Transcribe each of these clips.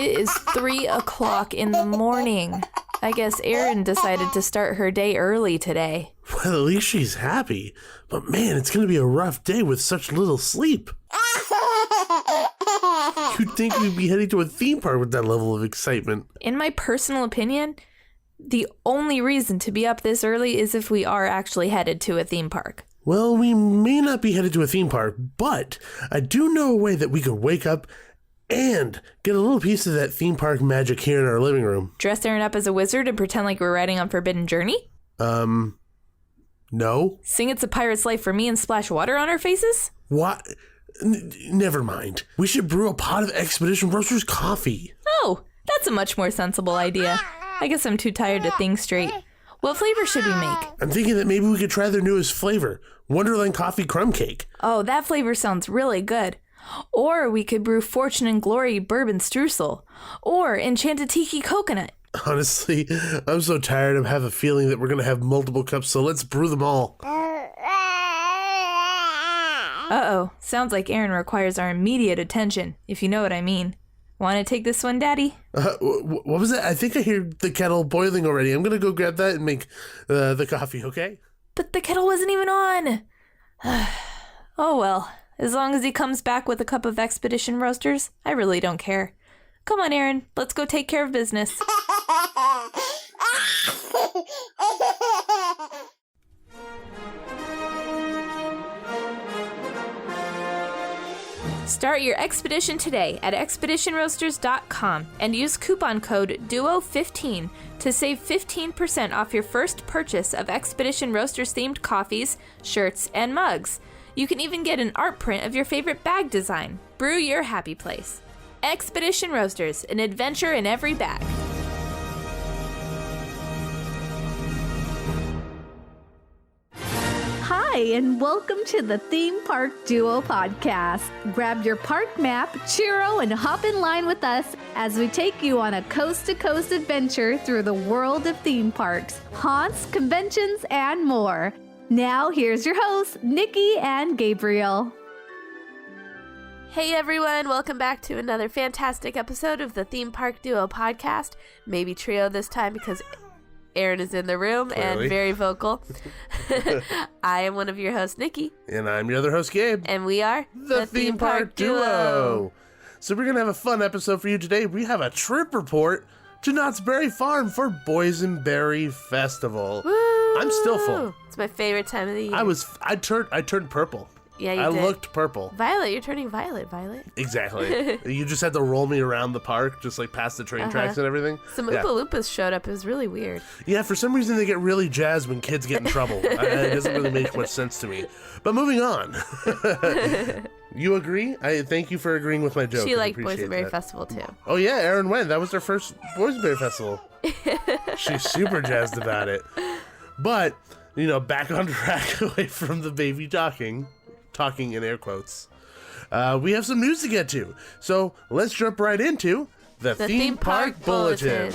It is 3 o'clock in the morning. I guess Erin decided to start her day early today. Well, at least she's happy. But man, it's going to be a rough day with such little sleep. You'd think we'd be heading to a theme park with that level of excitement. In my personal opinion, the only reason to be up this early is if we are actually headed to a theme park. Well, we may not be headed to a theme park, but I do know a way that we could wake up and get a little piece of that theme park magic here in our living room. Dress Erin up as a wizard and pretend like we're riding on Forbidden Journey? No. Sing It's a Pirate's Life for me and splash water on our faces? What? Never mind. We should brew a pot of Expedition Roasters coffee. Oh, that's a much more sensible idea. I guess I'm too tired to think straight. What flavor should we make? I'm thinking that maybe we could try their newest flavor, Wonderland Coffee Crumb Cake. Oh, that flavor sounds really good. Or we could brew Fortune and Glory Bourbon Streusel. Or Enchanted Tiki Coconut. Honestly, I'm so tired. I have a feeling that we're going to have multiple cups, so let's brew them all. Uh-oh. Sounds like Erin requires our immediate attention, if you know what I mean. Want to take this one, Daddy? What was that? I think I hear the kettle boiling already. I'm going to go grab that and make the coffee, okay? But the kettle wasn't even on. Oh, well. As long as he comes back with a cup of Expedition Roasters, I really don't care. Come on, Erin. Let's go take care of business. Start your expedition today at expeditionroasters.com and use coupon code DUO15 to save 15% off your first purchase of Expedition Roasters themed coffees, shirts, and mugs. You can even get an art print of your favorite bag design. Brew your happy place. Expedition Roasters, an adventure in every bag. Hi, and welcome to the Theme Park Duo podcast. Grab your park map, churro, and hop in line with us as we take you on a coast-to-coast adventure through the world of theme parks, haunts, conventions, and more. Now, here's your hosts, Nikki and Gabriel. Hey everyone, welcome back to another fantastic episode of the Theme Park Duo podcast. Maybe trio this time because Erin is in the room. Clearly. And very vocal. I am one of your hosts, Nikki. And I'm your other host, Gabe. And we are the Theme Park Duo. So we're going to have a fun episode for you today. We have a trip report to Knott's Berry Farm for Boysenberry Festival. Woo! I'm still full. It's my favorite time of the year. I turned purple. Yeah, you I did. looked purple. Violet, you're turning violet. Exactly. You just had to roll me around the park, just like past the train tracks and everything. Some Oompa Loompas showed up. It was really weird. Yeah, for some reason they get really jazzed when kids get in trouble. It doesn't really make much sense to me. But moving on. You agree? I thank you for agreeing with my joke. She liked Boysenberry Festival too. Oh yeah, Erin went. That was their first Boysenberry Festival. She's super jazzed about it. But, back on track away from the baby talking in air quotes. We have some news to get to. So let's jump right into the Theme Park Bulletin.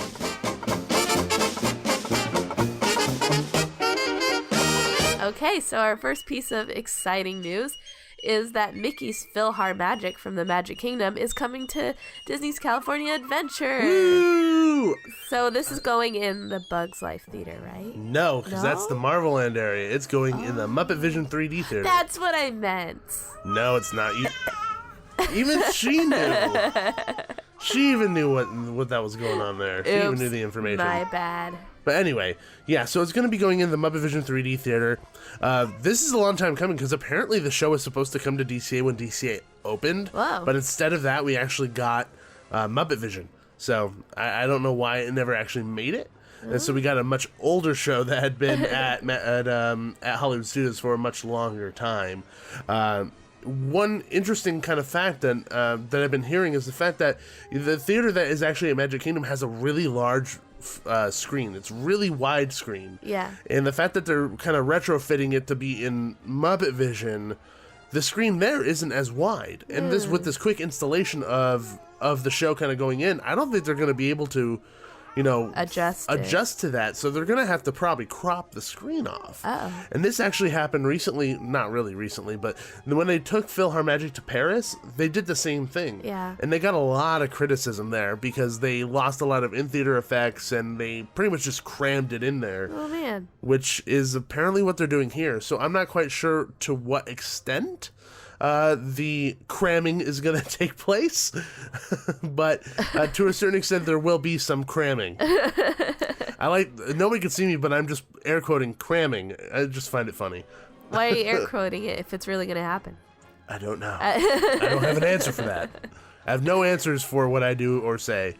Okay, so our first piece of exciting news is that Mickey's PhilharMagic from the Magic Kingdom is coming to Disney's California Adventure. Woo! So this is going in the Bugs Life Theater, right? No, because that's the Marvel Land area. It's going in the Muppet Vision 3D Theater. That's what I meant. No, it's not. Even she knew. She even knew what that was going on there. She even knew the information. My bad. But anyway, yeah, so it's going to be going in the Muppet Vision 3D Theater. This is a long time coming because apparently the show was supposed to come to DCA when DCA opened. Whoa. But instead of that, we actually got Muppet Vision. So I don't know why it never actually made it. And so we got a much older show that had been at Hollywood Studios for a much longer time. One interesting kind of fact that I've been hearing is the fact that the theater that is actually at Magic Kingdom has a really large screen. It's really wide screen. Yeah. And the fact that they're kind of retrofitting it to be in Muppet Vision, the screen there isn't as wide. And with this quick installation of the show kind of going in, I don't think they're going to be able to adjust to that. So they're going to have to probably crop the screen off. Oh. And this actually happened recently, not really recently, but when they took PhilharMagic to Paris, they did the same thing. Yeah. And they got a lot of criticism there because they lost a lot of in-theater effects and they pretty much just crammed it in there. Oh, man. Which is apparently what they're doing here. So I'm not quite sure to what extent the cramming is going to take place, but to a certain extent there will be some cramming. Nobody can see me, but I'm just air quoting cramming. I just find it funny. Why are you air quoting it if it's really going to happen? I don't know. I don't have an answer for that. I have no answers for what I do or say.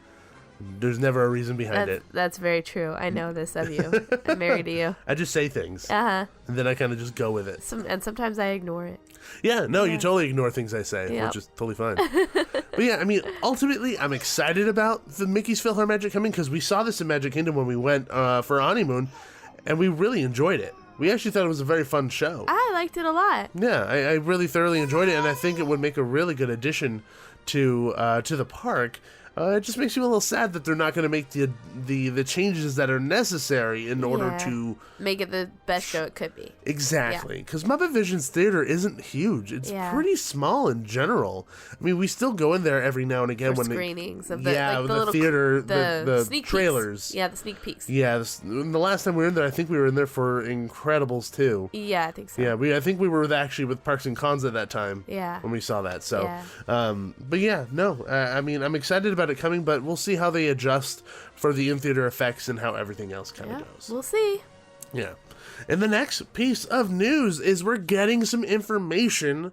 There's never a reason behind it. That's very true. I know this of you. I'm married to you. I just say things. Uh-huh. And then I kind of just go with it. And sometimes I ignore it. Yeah, no, you totally ignore things I say, which is totally fine. But yeah, I mean, ultimately, I'm excited about the Mickey's PhilharMagic coming because we saw this in Magic Kingdom when we went for honeymoon, and we really enjoyed it. We actually thought it was a very fun show. I liked it a lot. Yeah, I really thoroughly enjoyed it, and I think it would make a really good addition to the park. It just makes you a little sad that they're not going to make the changes that are necessary in order to make it the best show it could be. Exactly, because Muppet Vision's theater isn't huge. It's pretty small in general. I mean, we still go in there every now and again for when screenings of the theater, the sneak trailers. Peeks. Yeah, the sneak peeks. Yeah, the last time we were in there, I think we were in there for Incredibles 2. Yeah, I think so. Yeah, I think we were actually with Parks and Cons at that time. Yeah, when we saw that. So, but yeah, no, I mean, I'm excited about it coming, but we'll see how they adjust for the in-theater effects and how everything else kind of goes. We'll see. Yeah. And the next piece of news is we're getting some information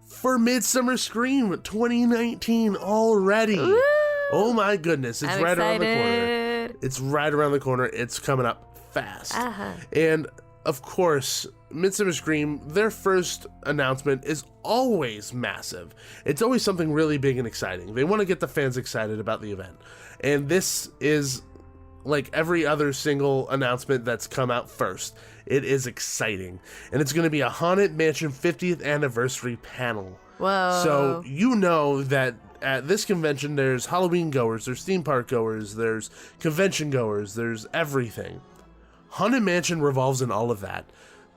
for Midsummer Scream 2019 already. Woo! Oh my goodness, it's right around the corner. It's right around the corner. It's coming up fast. Uh-huh. And of course, Midsummer Scream, their first announcement is always massive. It's always something really big and exciting. They want to get the fans excited about the event. And this is like every other single announcement that's come out first. It is exciting. And it's going to be a Haunted Mansion 50th anniversary panel. Whoa. So you know that at this convention there's Halloween goers, there's theme park goers, there's convention goers, there's everything. Haunted Mansion revolves in all of that.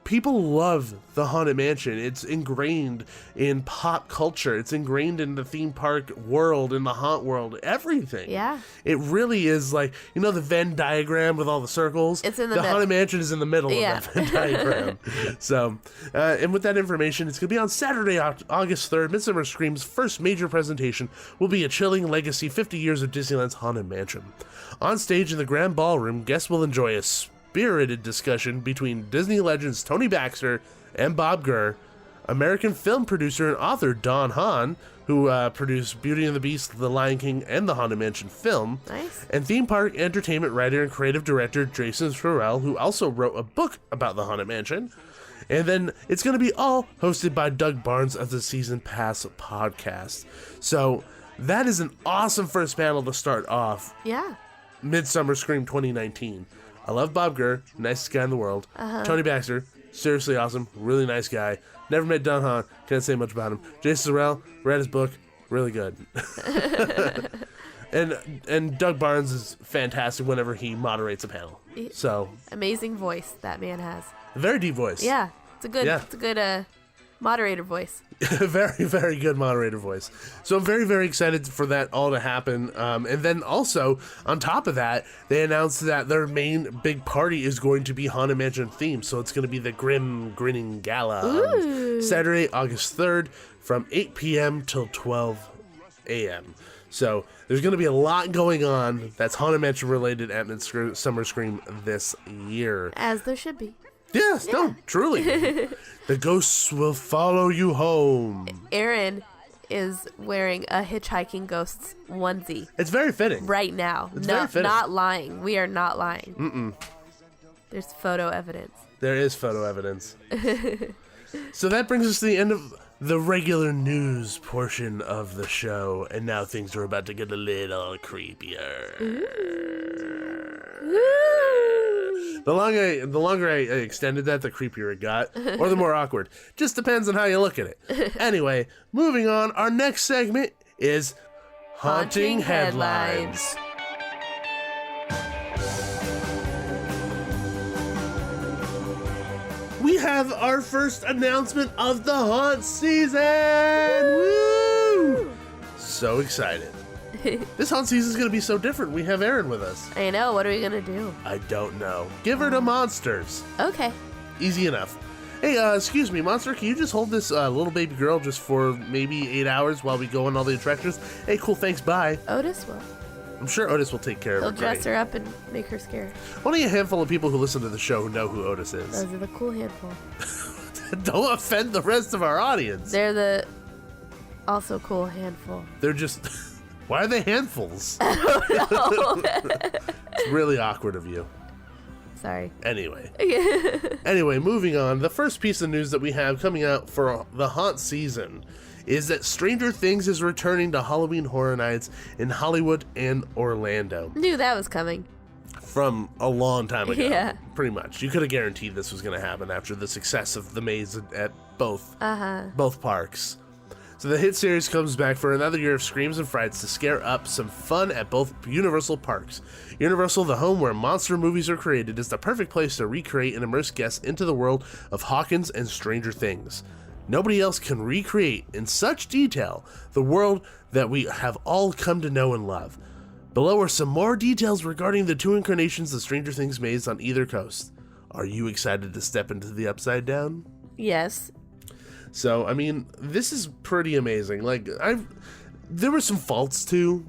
People love the Haunted Mansion. It's ingrained in pop culture. It's ingrained in the theme park world, in the haunt world, everything. Yeah. It really is like, you know the Venn diagram with all the circles? It's in the middle. middle. Haunted Mansion is in the middle of that Venn diagram. So, and with that information, it's going to be on Saturday, August 3rd. Midsummer Scream's first major presentation will be A Chilling Legacy, 50 Years of Disneyland's Haunted Mansion. On stage in the Grand Ballroom, guests will enjoy a spirited discussion between Disney legends Tony Baxter and Bob Gurr, American film producer and author Don Hahn, who produced Beauty and the Beast, The Lion King, and the Haunted Mansion film, and theme park entertainment writer and creative director Jason Schorel, who also wrote a book about the Haunted Mansion. And then it's going to be all hosted by Doug Barnes of the Season Pass podcast. So that is an awesome first panel to start off. Yeah. Midsummer Scream 2019. I love Bob Gurr, nicest guy in the world. Tony Baxter, seriously awesome, really nice guy. Never met Don Hahn, can't say much about him. Jason Sorrell, read his book, really good. and Doug Barnes is fantastic whenever he moderates a panel. So amazing voice that man has. A very deep voice. Yeah, it's a good moderator voice. Very, very good moderator voice. So I'm very, very excited for that all to happen. And then also, on top of that, they announced that their main big party is going to be Haunted Mansion themed. So it's going to be the Grim Grinning Gala on Saturday, August 3rd from 8 p.m. till 12 a.m. So there's going to be a lot going on that's Haunted Mansion related at Midsummer Scream this year. As there should be. Yes, no, truly. The ghosts will follow you home. Aaron is wearing a hitchhiking ghosts onesie. It's very fitting. Right now. It's very fitting. Not lying. We are not lying. Mm-mm. There's photo evidence. There is photo evidence. So that brings us to the end of the regular news portion of the show. And now things are about to get a little creepier. Ooh. The longer I extended that, the creepier it got, or the more awkward. Just depends on how you look at it. Anyway, moving on, our next segment is Haunting Headlines. have our first announcement of the haunt season! Woo! So excited. This haunt season is going to be so different. We have Erin with us. I know. What are we going to do? I don't know. Give her to monsters. Okay. Easy enough. Hey, excuse me, Monster, can you just hold this little baby girl just for maybe 8 hours while we go on all the attractions? Hey, cool, thanks, bye. Otis will. I'm sure Otis will take care of her. He'll dress her up and make her scared. Only a handful of people who listen to the show who know who Otis is. Those are the cool handful. Don't offend the rest of our audience. They're the also cool handful. They're just... Why are they handfuls? I don't know. It's really awkward of you. Sorry. Anyway, moving on. The first piece of news that we have coming out for the haunt season is that Stranger Things is returning to Halloween Horror Nights in Hollywood and Orlando. Knew that was coming. From a long time ago. Yeah. Pretty much. You could have guaranteed this was going to happen after the success of The Maze at both parks. So the hit series comes back for another year of screams and frights to scare up some fun at both Universal parks. Universal, the home where monster movies are created, is the perfect place to recreate and immerse guests into the world of Hawkins and Stranger Things. Nobody else can recreate in such detail the world that we have all come to know and love. Below are some more details regarding the two incarnations of Stranger Things maze on either coast. Are you excited to step into the Upside Down? Yes. So, I mean, this is pretty amazing. Like, there were some faults to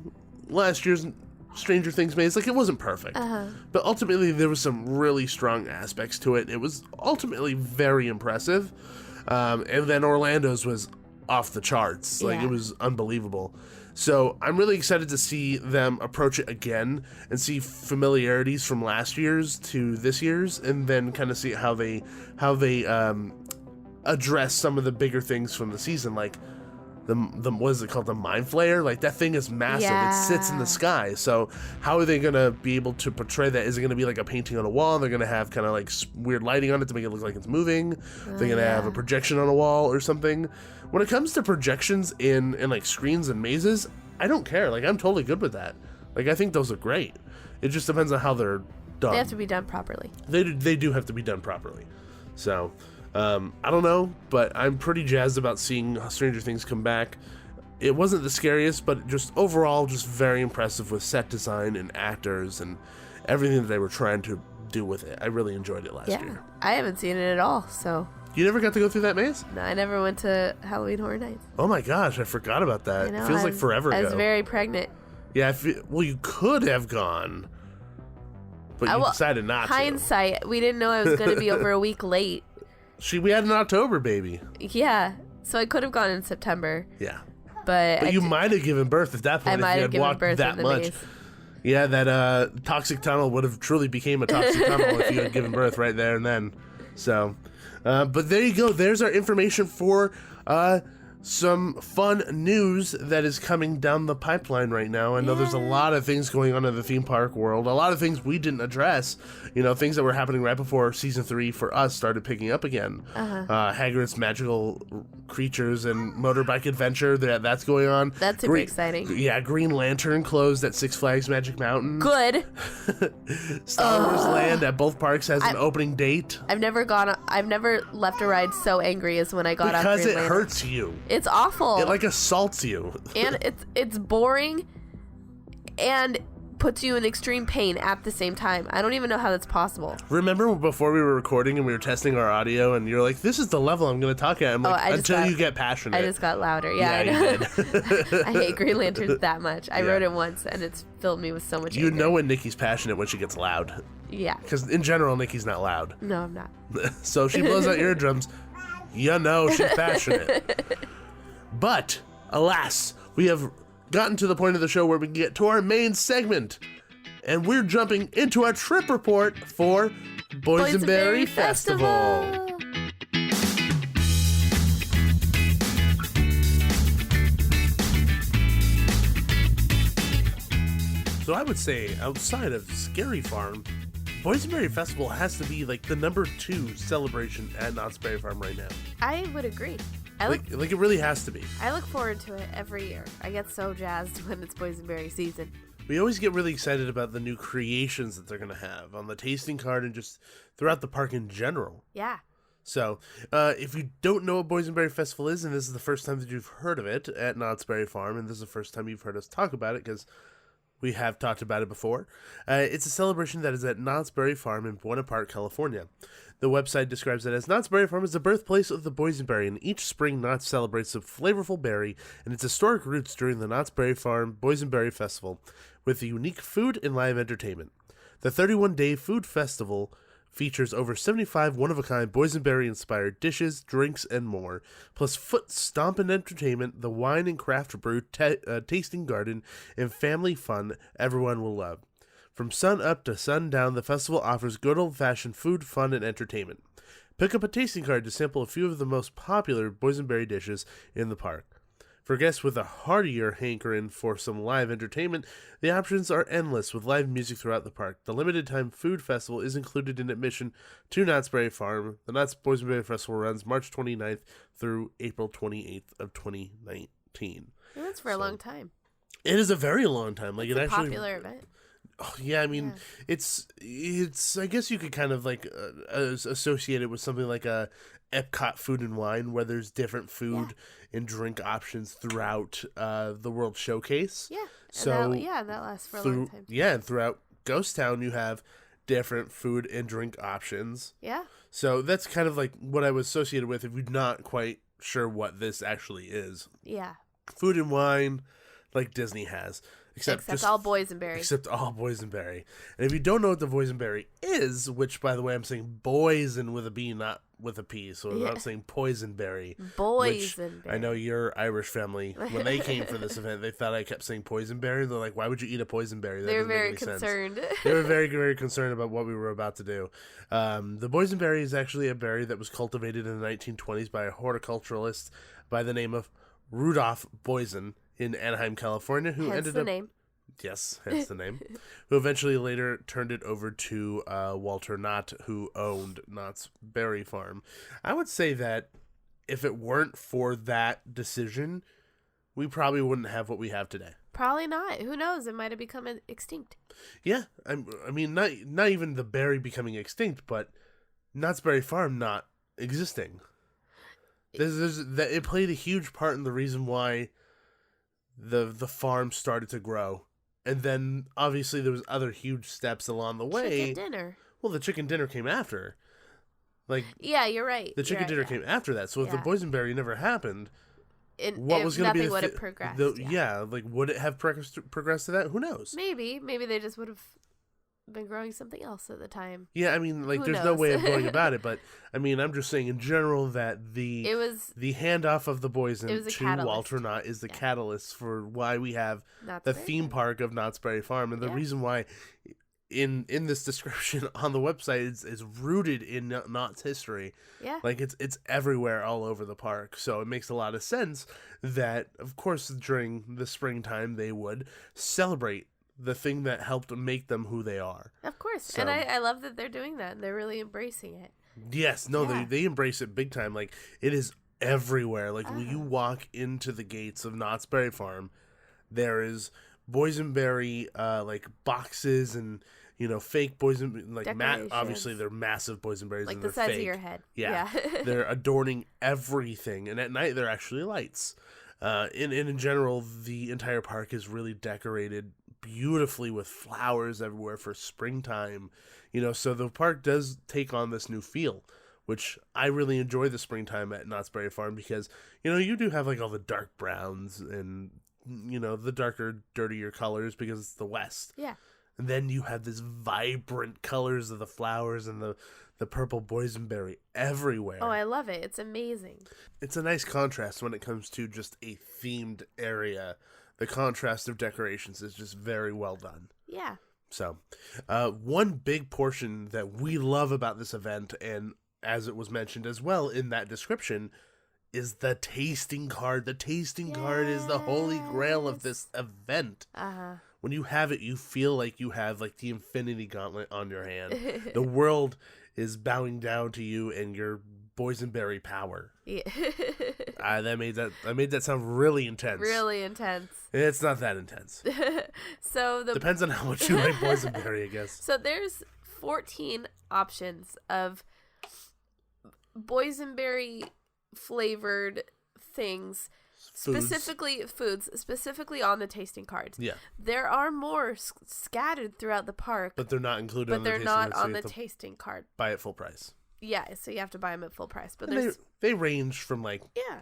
last year's Stranger Things maze. Like, it wasn't perfect. But ultimately, there was some really strong aspects to it. It was ultimately very impressive. And then Orlando's was off the charts. Like, it was unbelievable. So, I'm really excited to see them approach it again and see familiarities from last year's to this year's, and then kind of see how they address some of the bigger things from the season, like the what is it called, the Mind Flayer? Like, that thing is massive. Yeah. It sits in the sky. So how are they gonna be able to portray that? Is it gonna be like a painting on a wall? They're gonna have kind of like weird lighting on it to make it look like it's moving. They're gonna have a projection on a wall or something. When it comes to projections in like screens and mazes, I don't care. Like, I'm totally good with that. Like, I think those are great. It just depends on how they're done. They have to be done properly. They do have to be done properly. So I don't know, but I'm pretty jazzed about seeing Stranger Things come back. It wasn't the scariest, but just overall just very impressive with set design and actors and everything that they were trying to do with it. I really enjoyed it last year. I haven't seen it at all, so. You never got to go through that maze? No, I never went to Halloween Horror Nights. Oh my gosh, I forgot about that. It feels like forever ago. I was very pregnant. Yeah, well, you could have gone, but you decided not to. Hindsight, we didn't know I was going to be over a week late. We had an October baby. Yeah, so I could have gone in September. Yeah. But you might have given birth at that point if you had walked that much. Maze. Yeah, that toxic tunnel would have truly became a toxic tunnel if you had given birth right there and then. So, but there you go. There's our information for some fun news that is coming down the pipeline right now. I know there's a lot of things going on in the theme park world, a lot of things we didn't address, things that were happening right before season 3 for us started picking up again. Hagrid's magical creatures and motorbike adventure, that's going on. That's super exciting. Yeah, Green Lantern closed at Six Flags Magic Mountain. Good. Star Wars Land at both parks has an opening date. I've never left a ride so angry as when I got off Green Lantern. Because it hurts you. It's awful. It like assaults you. And it's boring and puts you in extreme pain at the same time. I don't even know how that's possible. Remember before we were recording and we were testing our audio and you're like, this is the level I'm going to talk at. I'm like, until you get passionate. I just got louder. Yeah, I know. You did. I hate Green Lanterns that much. I wrote it once and it's filled me with so much anger. You know when Nikki's passionate when she gets loud. Yeah. Because in general, Nikki's not loud. No, I'm not. So she blows out eardrums. You know she's passionate. But, alas, we have gotten to the point of the show where we can get to our main segment. And we're jumping into our trip report for Boysenberry Festival. So I would say, outside of Scary Farm, Boysenberry Festival has to be like the number 2 celebration at Knott's Berry Farm right now. I would agree. Like it really has to be. I look forward to it every year. I get so jazzed when it's Boysenberry season. We always get really excited about the new creations that they're going to have on the tasting card and just throughout the park in general. Yeah. So, if you don't know what Boysenberry Festival is, and this is the first time that you've heard of it at Knott's Berry Farm, and this is the first time you've heard us talk about it, because we have talked about it before, it's a celebration that is at Knott's Berry Farm in Buena Park, California. The website describes it as Knott's Berry Farm is the birthplace of the boysenberry, and each spring Knott's celebrates the flavorful berry and its historic roots during the Knott's Berry Farm Boysenberry Festival with the unique food and live entertainment. The 31-day food festival features over 75 one-of-a-kind boysenberry-inspired dishes, drinks, and more, plus foot-stomping entertainment, the wine and craft brew tasting garden, and family fun everyone will love. From sun up to sundown, the festival offers good old-fashioned food, fun, and entertainment. Pick up a tasting card to sample a few of the most popular boysenberry dishes in the park. For guests with a heartier hankering for some live entertainment, the options are endless with live music throughout the park. The limited-time food festival is included in admission to Knott's Berry Farm. The Knott's Boysenberry Festival runs March 29th through April 28th of 2019. Well, that's for a long time. It is a very long time. It's a popular event. Oh, yeah, I mean, it's. I guess you could kind of like associate it with something like a Epcot Food and Wine, where there's different food and drink options throughout the World Showcase. Yeah, so that lasts for a long time. Yeah, and throughout Ghost Town, you have different food and drink options. Yeah. So that's kind of like what I was associated with. If you're not quite sure what this actually is. Yeah. Food and wine, like Disney has. Except all boysenberry. Except all boysenberry. And if you don't know what the boysenberry is, which, by the way, I'm saying boysen with a B, not with a P, so I'm not saying poisonberry. Boysenberry. I know your Irish family, when they came for this event, they thought I kept saying poisonberry. They're like, why would you eat a poisonberry? They were very concerned. They were very, very concerned about what we were about to do. The boysenberry is actually a berry that was cultivated in the 1920s by a horticulturalist by the name of Rudolph Boysen in Anaheim, California, who Hence ended the up name. Yes, hence the name. Who eventually later turned it over to Walter Knott, who owned Knott's Berry Farm. I would say that if it weren't for that decision, we probably wouldn't have what we have today. Probably not. Who knows? It might have become extinct. Yeah, I mean, not even the berry becoming extinct, but Knott's Berry Farm not existing. It played a huge part in the reason why the farm started to grow. And then, obviously, there was other huge steps along the way. Chicken dinner. Well, the chicken dinner came after. Yeah, you're right. The chicken dinner came after that. So if the boysenberry never happened, what was going to be nothing would have progressed. Would it have progressed to that? Who knows? Maybe they just would have been growing something else at the time. Yeah, I mean, there's no way of going about it, but I mean, I'm just saying in general that the handoff of the Boysen to Walter Knott is the catalyst for why we have the theme park of Knott's Berry Farm, and the reason why in this description on the website is rooted in Knott's history. Yeah, it's everywhere all over the park, so it makes a lot of sense that, of course, during the springtime they would celebrate the thing that helped make them who they are. Of course. So, and I love that they're doing that. They're really embracing it. Yes. No, they embrace it big time. It is everywhere. When you walk into the gates of Knott's Berry Farm, there is boysenberry, boxes and, fake boysenberry. Obviously, they're massive boysenberries. Like and the they're size fake. of your head. Yeah. They're adorning everything. And at night, they're actually lights. In general, the entire park is really decorated beautifully with flowers everywhere for springtime, so the park does take on this new feel, which I really enjoy the springtime at Knott's Berry Farm because, you do have all the dark browns and, the darker, dirtier colors because it's the West. Yeah. And then you have this vibrant colors of the flowers and the purple boysenberry everywhere. Oh, I love it. It's amazing. It's a nice contrast when it comes to just a themed area. The contrast of decorations is just very well done. Yeah. So, one big portion that we love about this event, and as it was mentioned as well in that description, is the tasting card. The tasting card is the holy grail of this event. Uh-huh. When you have it, you feel like you have the Infinity Gauntlet on your hand. The world is bowing down to you and your boysenberry power. Yeah. I made that sound really intense. Really intense. It's not that intense. Depends on how much you like boysenberry, I guess. So there's 14 options of boysenberry flavored things, specifically on the tasting cards. Yeah. There are more scattered throughout the park, But they're not included on the tasting not card, so on you the have to tasting card. buy it full price. Yeah, so you have to buy them at full price. But And there's they range from like yeah.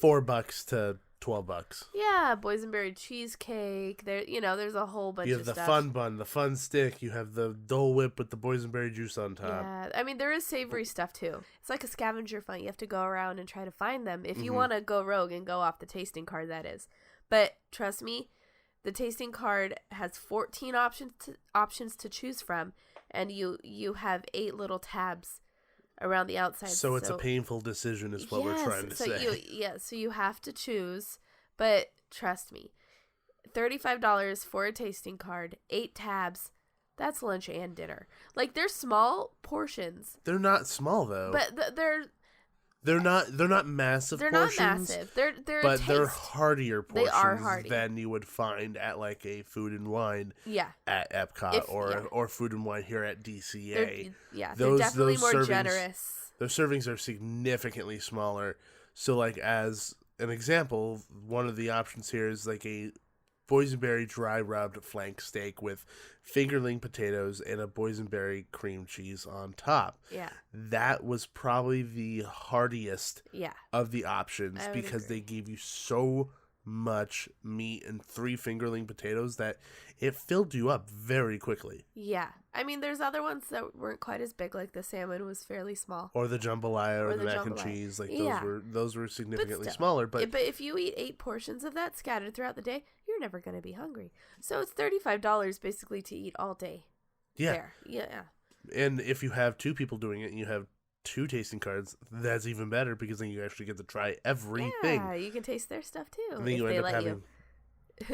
$4 to $12. Yeah, boysenberry cheesecake. There's a whole bunch You of have the stuff. fun bun, the fun stick. You have the Dole Whip with the boysenberry juice on top. Yeah, I mean, there is savory stuff too. It's like a scavenger hunt. You have to go around and try to find them if you want to go rogue and go off the tasting card, that is. But trust me, the tasting card has 14 options to choose from, and you have 8 little tabs around the outside. So it's a painful decision is what we're trying to say. So you have to choose, but trust me, $35 for a tasting card, 8 tabs, that's lunch and dinner. Like, they're small portions. They're not small though. But they're not massive they're portions. not massive. They're but a they're taste. heartier portions They are hearty. than you would find at like a Food and Wine at Epcot or Food and Wine here at DCA. They're definitely more servings, generous. Those servings are significantly smaller. So like as an example, one of the options here is like a boysenberry dry rubbed flank steak with fingerling potatoes and a boysenberry cream cheese on top. Yeah. That was probably the heartiest of the options because agree. they gave you so much meat and 3 fingerling potatoes that it filled you up very quickly. Yeah. I mean, there's other ones that weren't quite as big, like the salmon was fairly small. Or the jambalaya or the mac and cheese. Like those were significantly smaller. But if you eat 8 portions of that scattered throughout the day, you're never going to be hungry. So it's $35 basically to eat all day. Yeah. There. Yeah. And if you have 2 people doing it and you have 2 tasting cards, that's even better because then you actually get to try everything. Yeah, you can taste their stuff too. And then you end up having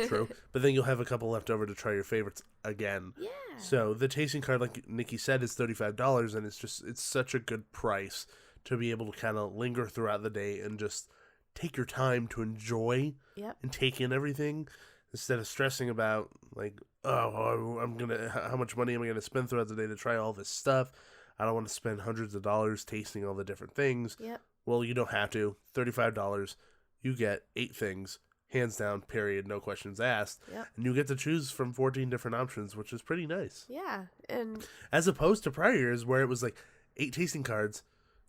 true. But then you'll have a couple left over to try your favorites again. Yeah. So the tasting card, like Nikki said, is $35, and it's such a good price to be able to kind of linger throughout the day and just take your time to enjoy and take in everything instead of stressing about like, how much money am I gonna spend throughout the day to try all this stuff? I don't want to spend hundreds of dollars tasting all the different things. Yep. Well, you don't have to. $35, you get 8 things, hands down, period, no questions asked. Yep. And you get to choose from 14 different options, which is pretty nice. Yeah. And as opposed to prior years where it was like 8 tasting cards,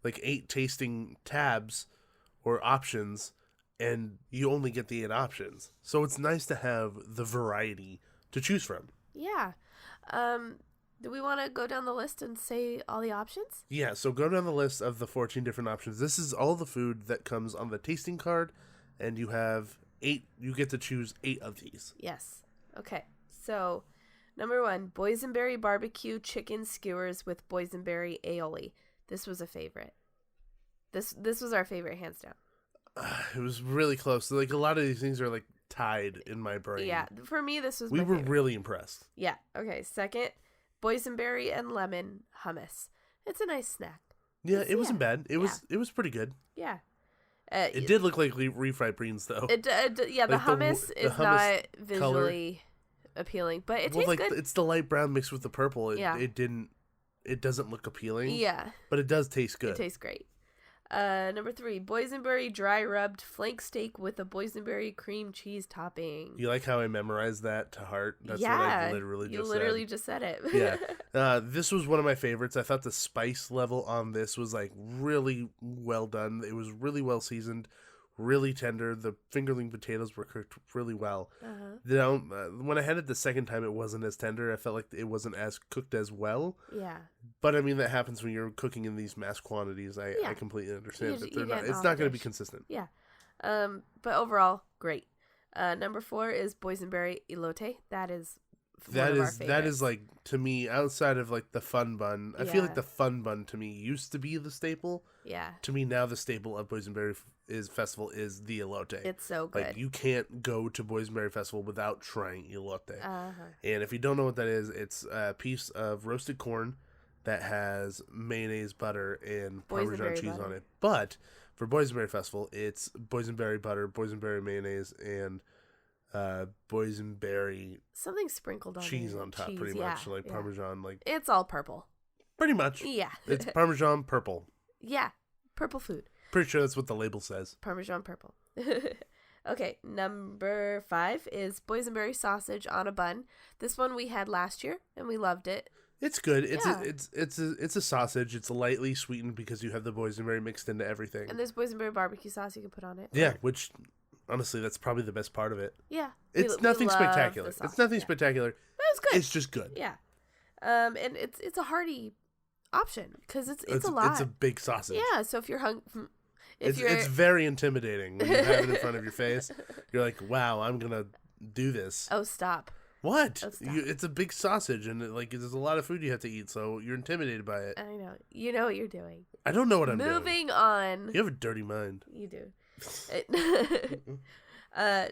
like 8 tasting tabs or options, and you only get the 8 options. So it's nice to have the variety to choose from. yeah. Do we want to go down the list and say all the options? Yeah, so go down the list of the 14 different options. This is all the food that comes on the tasting card, and you have 8, you get to choose 8 of these. Yes. Okay. So, number 1, boysenberry barbecue chicken skewers with boysenberry aioli. This was a favorite. This was our favorite, hands down. It was really close. Like, a lot of these things are, like, tied in my brain. Yeah, for me, this was we my were favorite. really impressed. Yeah. Okay. Second, boysenberry and lemon hummus. It's a nice snack. Yeah, it wasn't bad. It was pretty good. Yeah. It did look like refried beans, though. The hummus is not visually appealing, but it tastes good. It's the light brown mixed with the purple. Yeah. It doesn't look appealing. Yeah. But it does taste good. It tastes great. Number 3, boysenberry dry rubbed flank steak with a boysenberry cream cheese topping. You like how I memorized that to heart? That's what I literally just said it. Yeah. This was one of my favorites. I thought the spice level on this was like really well done. It was really well seasoned, really tender. The fingerling potatoes were cooked really well. When I had it the second time, it wasn't as tender. I felt like it wasn't as cooked as well. Yeah. But I mean, that happens when you're cooking in these mass quantities. I completely understand that it's not going to be consistent. Yeah. But overall, great. Number 4 is boysenberry elote. That is one of our favorites. That is like, to me, outside of like the fun bun. I feel like the fun bun to me used to be the staple. Yeah. To me now, the staple of Boysenberry Festival is the elote. It's so good. Like, you can't go to Boysenberry Festival without trying elote. Uh-huh. And if you don't know what that is, it's a piece of roasted corn that has mayonnaise, butter, and Parmesan cheese on it. But for Boysenberry Festival, it's boysenberry butter, boysenberry mayonnaise, and boysenberry something sprinkled on cheese on top, pretty much, like Parmesan. Like, it's all purple. Pretty much. Yeah. It's Parmesan purple. Yeah. Purple food. Pretty sure that's what the label says. Parmesan purple. Okay, number 5 is boysenberry sausage on a bun. This one we had last year, and we loved it. It's good. It's Yeah. it's a sausage. It's lightly sweetened because you have the boysenberry mixed into everything. And there's boysenberry barbecue sauce you can put on it. Yeah, which honestly, that's probably the best part of it. Yeah. It's We nothing love spectacular. the sauce. It's nothing Yeah. spectacular. But it was good. It's just good. Yeah. And it's a hearty option because it's a lot. It's a big sausage. Yeah, so if you're hungry, It's very intimidating when you have it in front of your face. You're like, wow, I'm gonna do this. Oh, stop. What? Oh, stop. It's a big sausage, and there's a lot of food you have to eat, so you're intimidated by it. I know. You know what you're doing. I don't know what I'm doing. Moving on. You have a dirty mind. You do.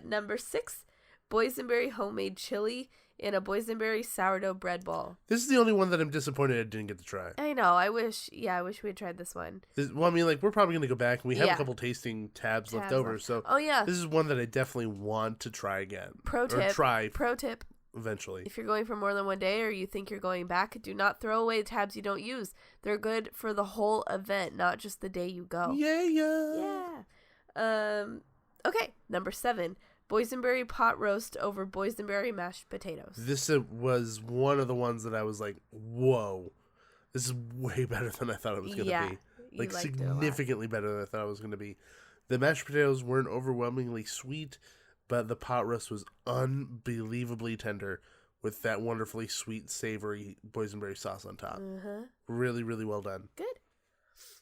Number 6, boysenberry homemade chili in a boysenberry sourdough bread ball. This is the only one that I'm disappointed I didn't get to try. I know. I wish we had tried this one. Well, I mean, we're probably going to go back, and we have Yeah. a couple tasting tabs left Tabs over, left. so Oh, yeah. this is one that I definitely want to try again. Pro tip. Pro tip. eventually. If you're going for more than one day or you think you're going back, do not throw away tabs you don't use. They're good for the whole event, not just the day you go. Yeah. Okay, number 7. Boysenberry pot roast over boysenberry mashed potatoes. This was one of the ones that I was like, whoa, this is way better than I thought it was going to be. you Like, liked it a lot. significantly better than I thought it was going to be. The mashed potatoes weren't overwhelmingly sweet, but the pot roast was unbelievably tender with that wonderfully sweet, savory boysenberry sauce on top. Really, really well done. Good.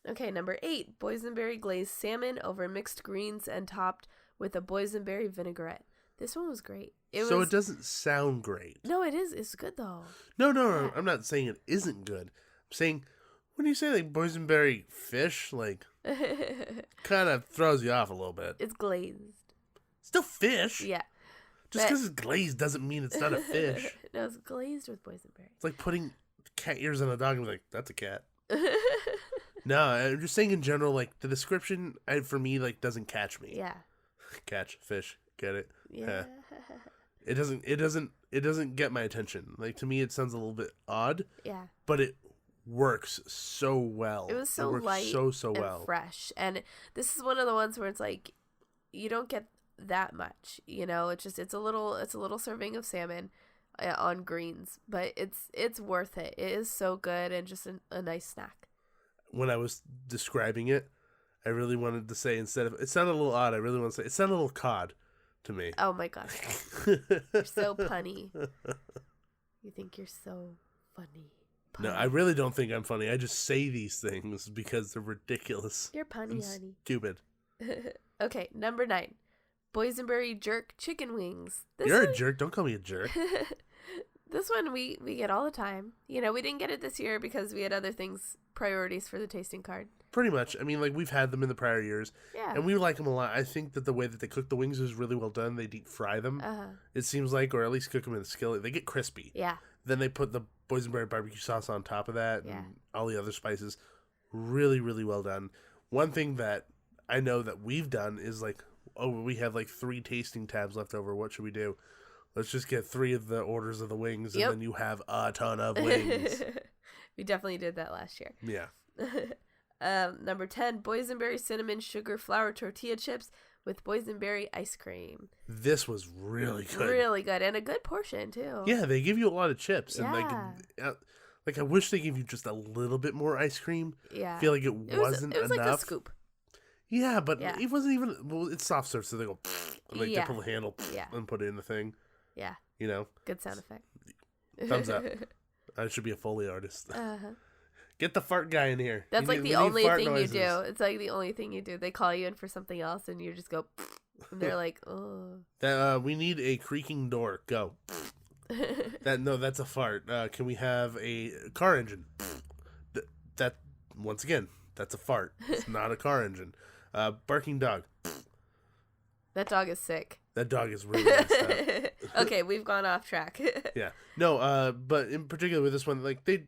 Okay, number 8. Boysenberry glazed salmon over mixed greens and topped with a boysenberry vinaigrette. This one was great. It doesn't sound great. No, it is. It's good, though. No. I'm not saying it isn't good. I'm saying, when you say like boysenberry fish, like, kind of throws you off a little bit. It's glazed. Still fish. Yeah. Just because it's glazed doesn't mean it's not a fish. No, it's glazed with boysenberry. It's like putting cat ears on a dog and be like, that's a cat. No, I'm just saying in general, like, the description, for me, like, doesn't catch me. Yeah. Catch, fish, get it? Yeah. It doesn't get my attention. Like, to me, it sounds a little bit odd. Yeah. But it works so well. It was so works light so and well. fresh. And this is one of the ones where it's like, you don't get that much, you know? It's a little serving of salmon on greens, but it's worth it. It is so good and just a nice snack. When I was describing it, I really wanted to say, instead of, it sounded a little odd, I really want to say, it sounded a little cod to me. Oh my gosh. You're so punny. You think you're so funny. No, I really don't think I'm funny. I just say these things because they're ridiculous. You're punny, and honey. Stupid. Okay, number 9. Boysenberry jerk chicken wings. You're a jerk. Don't call me a jerk. This one we get all the time. You know, we didn't get it this year because we had other priorities for the tasting card. Pretty much. I mean, like, we've had them in the prior years. Yeah. And we like them a lot. I think that the way that they cook the wings is really well done. They deep fry them. It seems like, or at least cook them in a skillet. They get crispy. Yeah. Then they put the boysenberry barbecue sauce on top of that and all the other spices. Really, really well done. One thing that I know that we've done is like, oh, we have like 3 tasting tabs left over. What should we do? Let's just get 3 of the orders of the wings, and then you have a ton of wings. We definitely did that last year. Yeah. Number 10, boysenberry cinnamon sugar flour tortilla chips with boysenberry ice cream. This was really good. Really good, and a good portion too. Yeah, they give you a lot of chips, and Yeah. like I wish they gave you just a little bit more ice cream. Yeah. I feel like it wasn't it was enough. like a scoop. Yeah, but Yeah. it wasn't even. Well, it's soft serve, so they go and like Yeah. they pull the handle and put it in the thing. Yeah. You know, Good sound effect. thumbs up. I should be a Foley artist. Uh-huh. Get the fart guy in here. That's We like need- the we need only fart thing noises. you do. It's like the only thing you do. They call you in for something else, and you just go, and they're like, oh. We need a creaking door. Go. That's a fart. Can we have a car engine? That once again, that's a fart. It's not a car engine. Barking dog. That dog is sick. That dog is really messed up. Okay, we've gone off track. Yeah. No, but in particular with this one, like they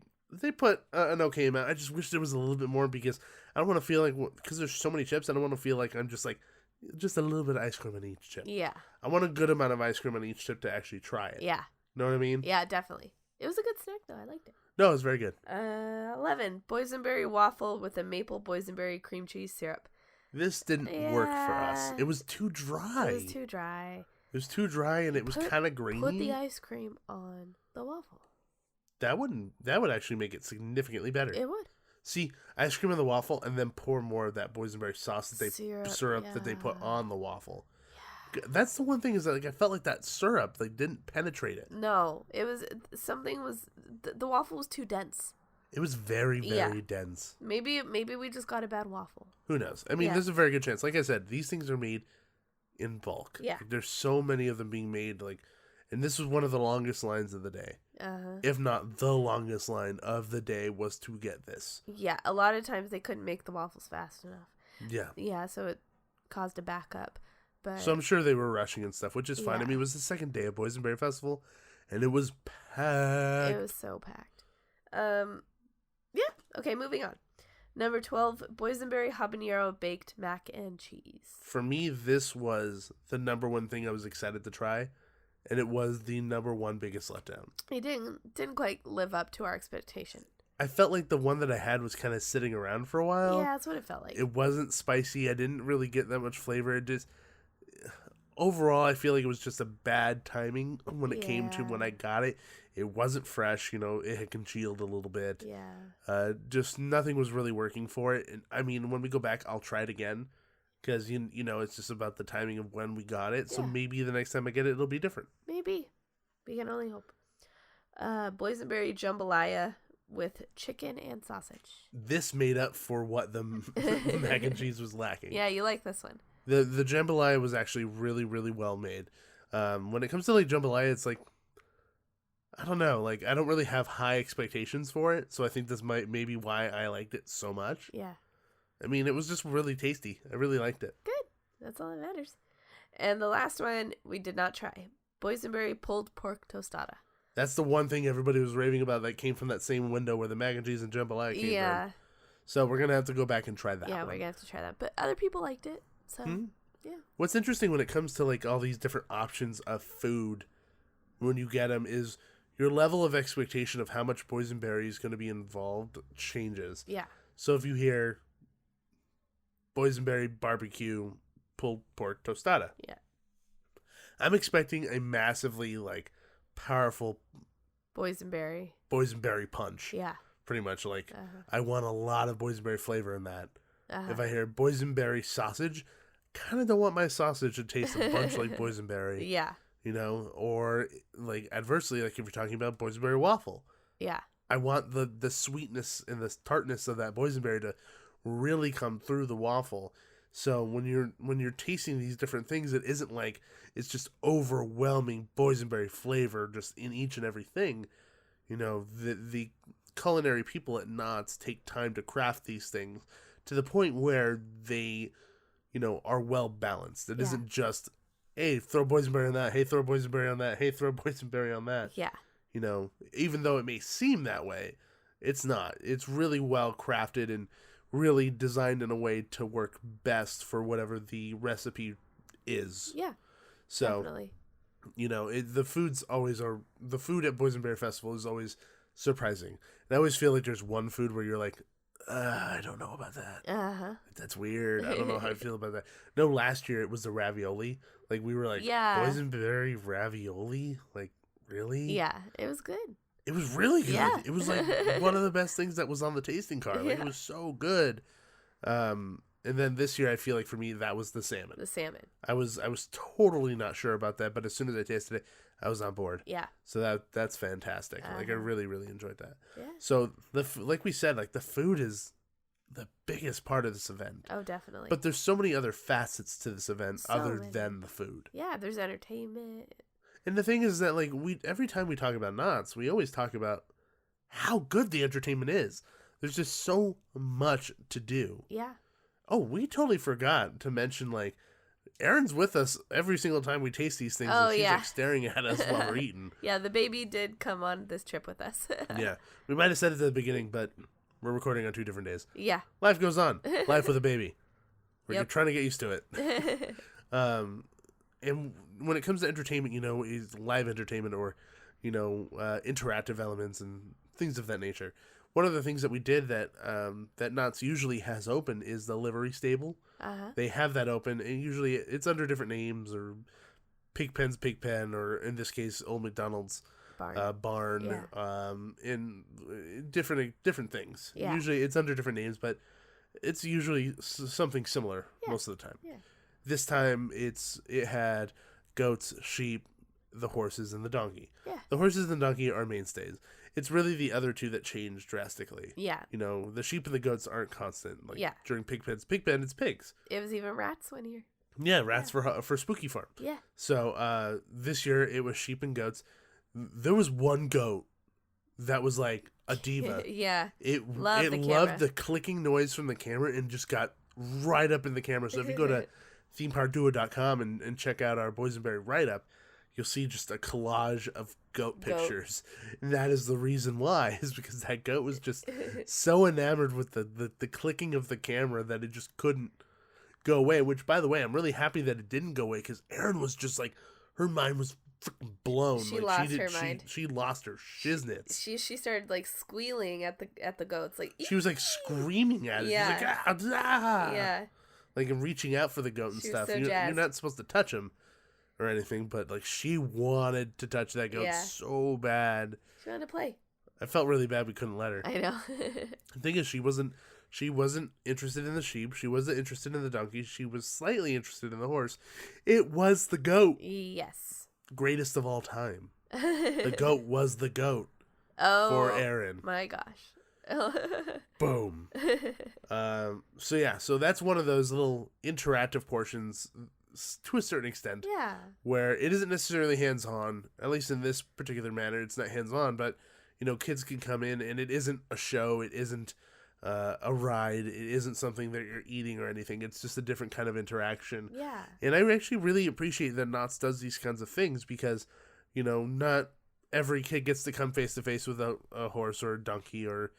put an okay amount. I just wish there was a little bit more because I don't want to feel like, because there's so many chips, I don't want to feel like I'm just like, just a little bit of ice cream on each chip. Yeah. I want a good amount of ice cream on each chip to actually try it. Yeah. Know what I mean? Yeah, definitely. It was a good snack, though. I liked it. No, it was very good. 11. Boysenberry waffle with a maple boysenberry cream cheese syrup. This didn't work for us. It was too dry. It was too dry. It was too dry, and it was kind of grainy. Put the ice cream on the waffle. That would actually make it significantly better. It would. See, ice cream on the waffle, and then pour more of that boysenberry sauce that they syrup yeah. that they put on the waffle. Yeah. That's the one thing is that I felt like that syrup didn't penetrate it. No, it was the waffle was too dense. It was very dense. Maybe we just got a bad waffle. Who knows? I mean, there's a very good chance. Like I said, these things are made in bulk. Yeah. There's so many of them being made. And this was one of the longest lines of the day. If not the longest line of the day was to get this. Yeah, a lot of times they couldn't make the waffles fast enough. Yeah. Yeah, so it caused a backup. But so I'm sure they were rushing and stuff, which is fine. I mean, it was the second day of Boysenberry Festival, and it was packed. It was so packed. Yeah. Okay, moving on. Number 12, Boysenberry habanero baked mac and cheese. For me, this was the number one thing I was excited to try, and it was the number one biggest letdown. It didn't quite live up to our expectation. I felt like the one that I had was kind of sitting around for a while. Yeah, that's what it felt like. It wasn't spicy. I didn't really get that much flavor. It just overall, I feel like it was just a bad timing when it came to when I got it. It wasn't fresh, it had congealed a little bit. Yeah. Just nothing was really working for it. And I mean, when we go back, I'll try it again because it's just about the timing of when we got it. So maybe the next time I get it, it'll be different. Maybe. We can only hope. Boysenberry jambalaya with chicken and sausage. This made up for what the mac and cheese was lacking. Yeah, you like this one. The jambalaya was actually really, really well made. When it comes to jambalaya, it's I don't know, I don't really have high expectations for it, so I think this maybe why I liked it so much. Yeah. I mean, it was just really tasty. I really liked it. Good. That's all that matters. And the last one we did not try. Boysenberry pulled pork tostada. That's the one thing everybody was raving about that came from that same window where the mac and cheese and jambalaya came from. So we're going to have to go back and try that. Yeah, we're going to have to try that. But other people liked it, so yeah. What's interesting when it comes to all these different options of food when you get them is your level of expectation of how much boysenberry is going to be involved changes. Yeah. So if you hear boysenberry barbecue pulled pork tostada. Yeah. I'm expecting a massively powerful boysenberry punch. Yeah. Pretty much I want a lot of boysenberry flavor in that. If I hear boysenberry sausage, kind of don't want my sausage to taste a bunch like boysenberry. Yeah. Or adversely, if you're talking about boysenberry waffle. Yeah. I want the sweetness and the tartness of that boysenberry to really come through the waffle. So when you're tasting these different things, it isn't it's just overwhelming boysenberry flavor just in each and every thing. The culinary people at Knott's take time to craft these things to the point where they, are well balanced. It isn't just, hey, throw boysenberry on that. Hey, throw boysenberry on that. Hey, throw boysenberry on that. Yeah. Even though it may seem that way, it's not. It's really well crafted and really designed in a way to work best for whatever the recipe is. Yeah. So, definitely. The food at Boysenberry Festival is always surprising. And I always feel like there's one food where you're I don't know about that. That's weird. I don't know how I feel about that. No, last year it was the ravioli. We were boysenberry ravioli? Really? Yeah, it was good. It was really good. Yeah. It was one of the best things that was on the tasting card. It was so good. And then this year, I feel like for me, that was the salmon. The salmon. I was totally not sure about that, but as soon as I tasted it, I was on board. Yeah. So that's fantastic. I really, really enjoyed that. Yeah. So like we said, the food is the biggest part of this event. Oh, definitely. But there's so many other facets to this event than the food. Yeah, there's entertainment. And the thing is that every time we talk about Knott's, we always talk about how good the entertainment is. There's just so much to do. Yeah. Oh, we totally forgot to mention Erin's with us every single time we taste these things. Oh, and she's yeah. Staring at us while we're eating. Yeah, the baby did come on this trip with us. Yeah. We might have said it at the beginning, but we're recording on 2 different days. Yeah. Life goes on. Life with a baby. We're trying to get used to it. And when it comes to entertainment, is live entertainment or, interactive elements and things of that nature. One of the things that we did that that Knott's usually has open is the livery stable. They have that open, and usually it's under different names, or Pigpen's Pigpen, or in this case, Old McDonald's barn, in different things. Yeah. Usually it's under different names, but it's usually something similar most of the time. Yeah. This time it had goats, sheep, the horses, and the donkey. Yeah. The horses and the donkey are mainstays. It's really the other two that change drastically. Yeah. You know, the sheep and the goats aren't constant. Like, Yeah. during Pigpen's Pigpen, it's pigs. It was even rats one year. Yeah, rats for Spooky Farm. Yeah. So this year it was sheep and goats. There was one goat that was like a diva. Yeah. It Loved the camera. loved the clicking noise from the camera and just got right up in the camera. So if you go to themeparkduo.com and check out our Boysenberry write-up, you'll see just a collage of goat pictures. And that is the reason why, is because that goat was just so enamored with the clicking of the camera that it just couldn't go away. Which, by the way, I'm really happy that it didn't go away, because Erin was just like, her mind was freaking blown. She like, lost her mind. She lost her shiznits. She started like squealing at the goats, like She was like screaming at it. Yeah. She was like, ah. yeah. Like, and reaching out for the goat and She was stuff. so You're jazzed. not supposed to touch him or anything, but like, she wanted to touch that goat Yeah. so bad. She wanted to play. I felt really bad we couldn't let her. I know. The thing is, she wasn't interested in the sheep. She wasn't interested in the donkey. She was slightly interested in the horse. It was the goat. Yes. Greatest of all time. The goat was the goat Oh. for Erin. My gosh. Boom. So that's one of those little interactive portions, to a certain extent, Yeah. where it isn't necessarily hands-on. At least in this particular manner, it's not hands-on, but kids can come in, and it isn't a show. It isn't a ride. It isn't something that you're eating or anything. It's just a different kind of interaction. Yeah. And I actually really appreciate that Knott's does these kinds of things, because, not every kid gets to come face to face with a horse or a donkey or,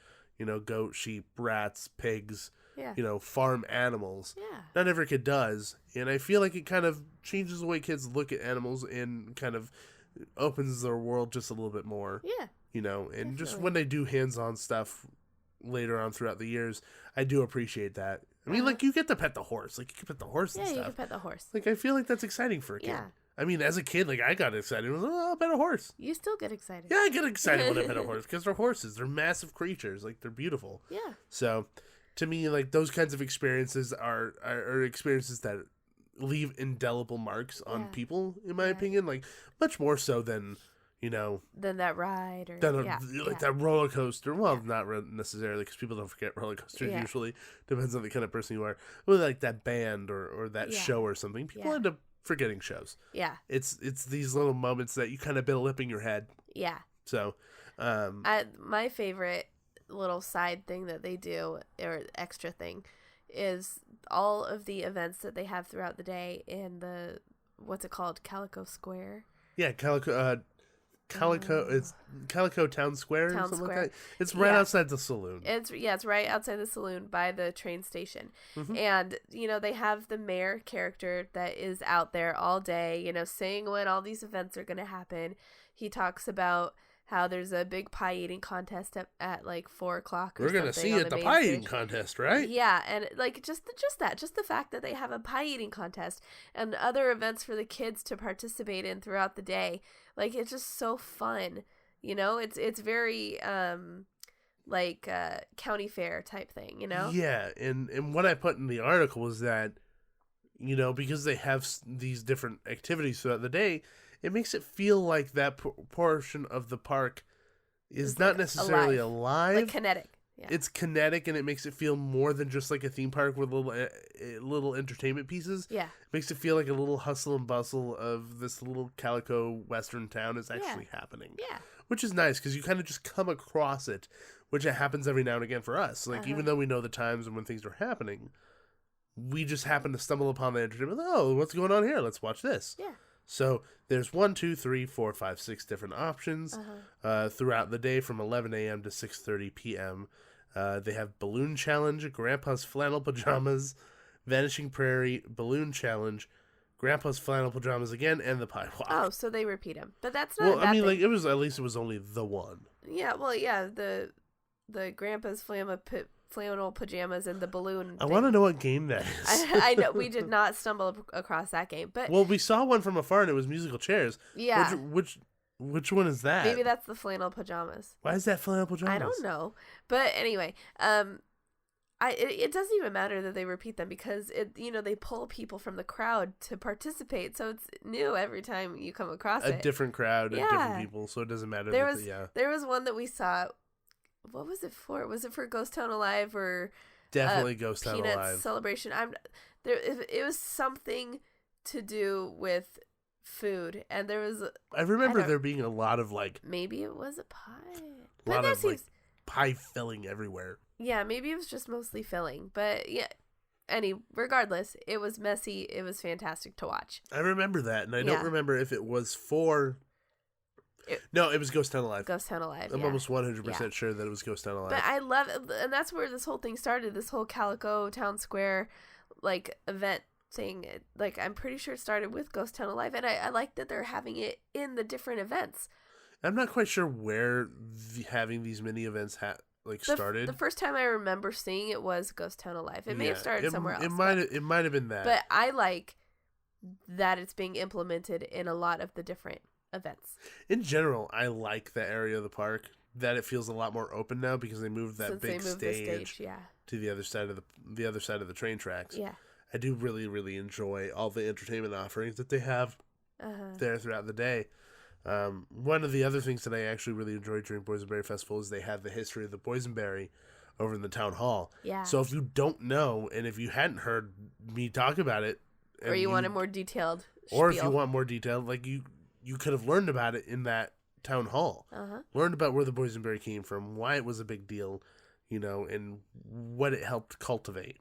goat, sheep, rats, pigs, Yeah. farm animals. Yeah. Not every kid does. And I feel like it kind of changes the way kids look at animals and kind of opens their world just a little bit more. Yeah. And just Definitely. when they do hands-on stuff later on throughout the years, I do appreciate that. I mean, like, you get to pet the horse. Like, you can pet the horse and Yeah, you stuff. can pet the horse. Like, I feel like that's exciting for a kid. Yeah. I mean, as a kid, like, I got excited. I was like, oh, I'll pet a horse. You still get excited. Yeah, I get excited when I pet a horse, because they're horses. They're massive creatures. Like, they're beautiful. Yeah. So, to me, like, those kinds of experiences are experiences that leave indelible marks on Yeah. people, in my opinion. Like, much more so than, Then that ride or that roller coaster. Well, not necessarily, because people don't forget roller coasters Yeah. usually. Depends on the kind of person you are. Well, like that band or that Yeah. show or something. People Yeah. end up forgetting shows. Yeah. It's these little moments that you kind of build up in your head. Yeah. So, My favorite little side thing that they do, or extra thing, is all of the events that they have throughout the day in the, what's it called, Calico Square. yeah, it's Calico Town Square or Town something Square. like that. It's right Yeah. outside the saloon. It's right outside the saloon by the train station. Mm-hmm. And, they have the mayor character that is out there all day, saying when all these events are going to happen. He talks about how there's a big pie eating contest at like 4:00 or We're gonna something see on at the main pie stage. eating contest, right? Yeah, and like just the fact that they have a pie eating contest and other events for the kids to participate in throughout the day, like it's just so fun. It's very county fair type thing. Yeah, and what I put in the article was that, because they have these different activities throughout the day, it makes it feel like that portion of the park is It's not like necessarily alive. like kinetic. Yeah. It's kinetic, and it makes it feel more than just like a theme park with little entertainment pieces. Yeah. It makes it feel like a little hustle and bustle of this little calico western town is actually happening. Yeah. Which is nice, because you kind of just come across it, which it happens every now and again for us. Like, even though we know the times and when things are happening, we just happen to stumble upon the entertainment. Oh, what's going on here? Let's watch this. Yeah. So there's 1, 2, 3, 4, 5, 6 different options throughout the day from 11 a.m. to 6:30 p.m. They have Balloon Challenge, Grandpa's Flannel Pajamas, Vanishing Prairie, Balloon Challenge, Grandpa's Flannel Pajamas again, and the Pie Walk. Oh, so they repeat them, but that's not. Well, a bad I mean, thing. like, it was only the one. Yeah, well, yeah, the grandpa's flannel pajamas and the balloon. I want to know what game that is. I know we did not stumble across that game, but Well, we saw one from afar and it was musical chairs. yeah, Which one is that? maybe that's the flannel pajamas. Why is that flannel pajamas? I don't know, but anyway, it doesn't even matter that they repeat them because they pull people from the crowd to participate, so it's new every time you come across A it. different crowd, Yeah. different people, so it doesn't matter. There was one that we saw. What was it for? Was it for Ghost Town Alive or Definitely Ghost Town Peanuts Alive. Celebration? It was something to do with food, and there was. I remember there being a lot of Maybe it was a pie. a lot of pie filling everywhere. Yeah, maybe it was just mostly filling, but yeah. Regardless, it was messy. It was fantastic to watch. I remember that, and I don't remember if it was for. No, it was Ghost Town Alive. Ghost Town Alive. I'm almost 100% sure that it was Ghost Town Alive. But I love, and that's where this whole thing started. This whole Calico Town Square, event thing. I'm pretty sure it started with Ghost Town Alive, and I like that they're having it in the different events. I'm not quite sure where having these mini events started. The first time I remember seeing it was Ghost Town Alive. It may have started somewhere else. It might have been that. But I like that it's being implemented in a lot of the different events. In general, I like the area of the park that it feels a lot more open now because they moved that big stage to the other side of the train tracks. Yeah. I do really, really enjoy all the entertainment offerings that they have there throughout the day. One of the other things that I actually really enjoyed during Boysenberry Festival is they have the history of the Boysenberry over in the town hall. Yeah. So if you don't know, and if you hadn't heard me talk about it, or you want a more detailed or spiel. if you want more detailed, you could have learned about it in that town hall. Learned about where the Boysenberry came from, why it was a big deal, and what it helped cultivate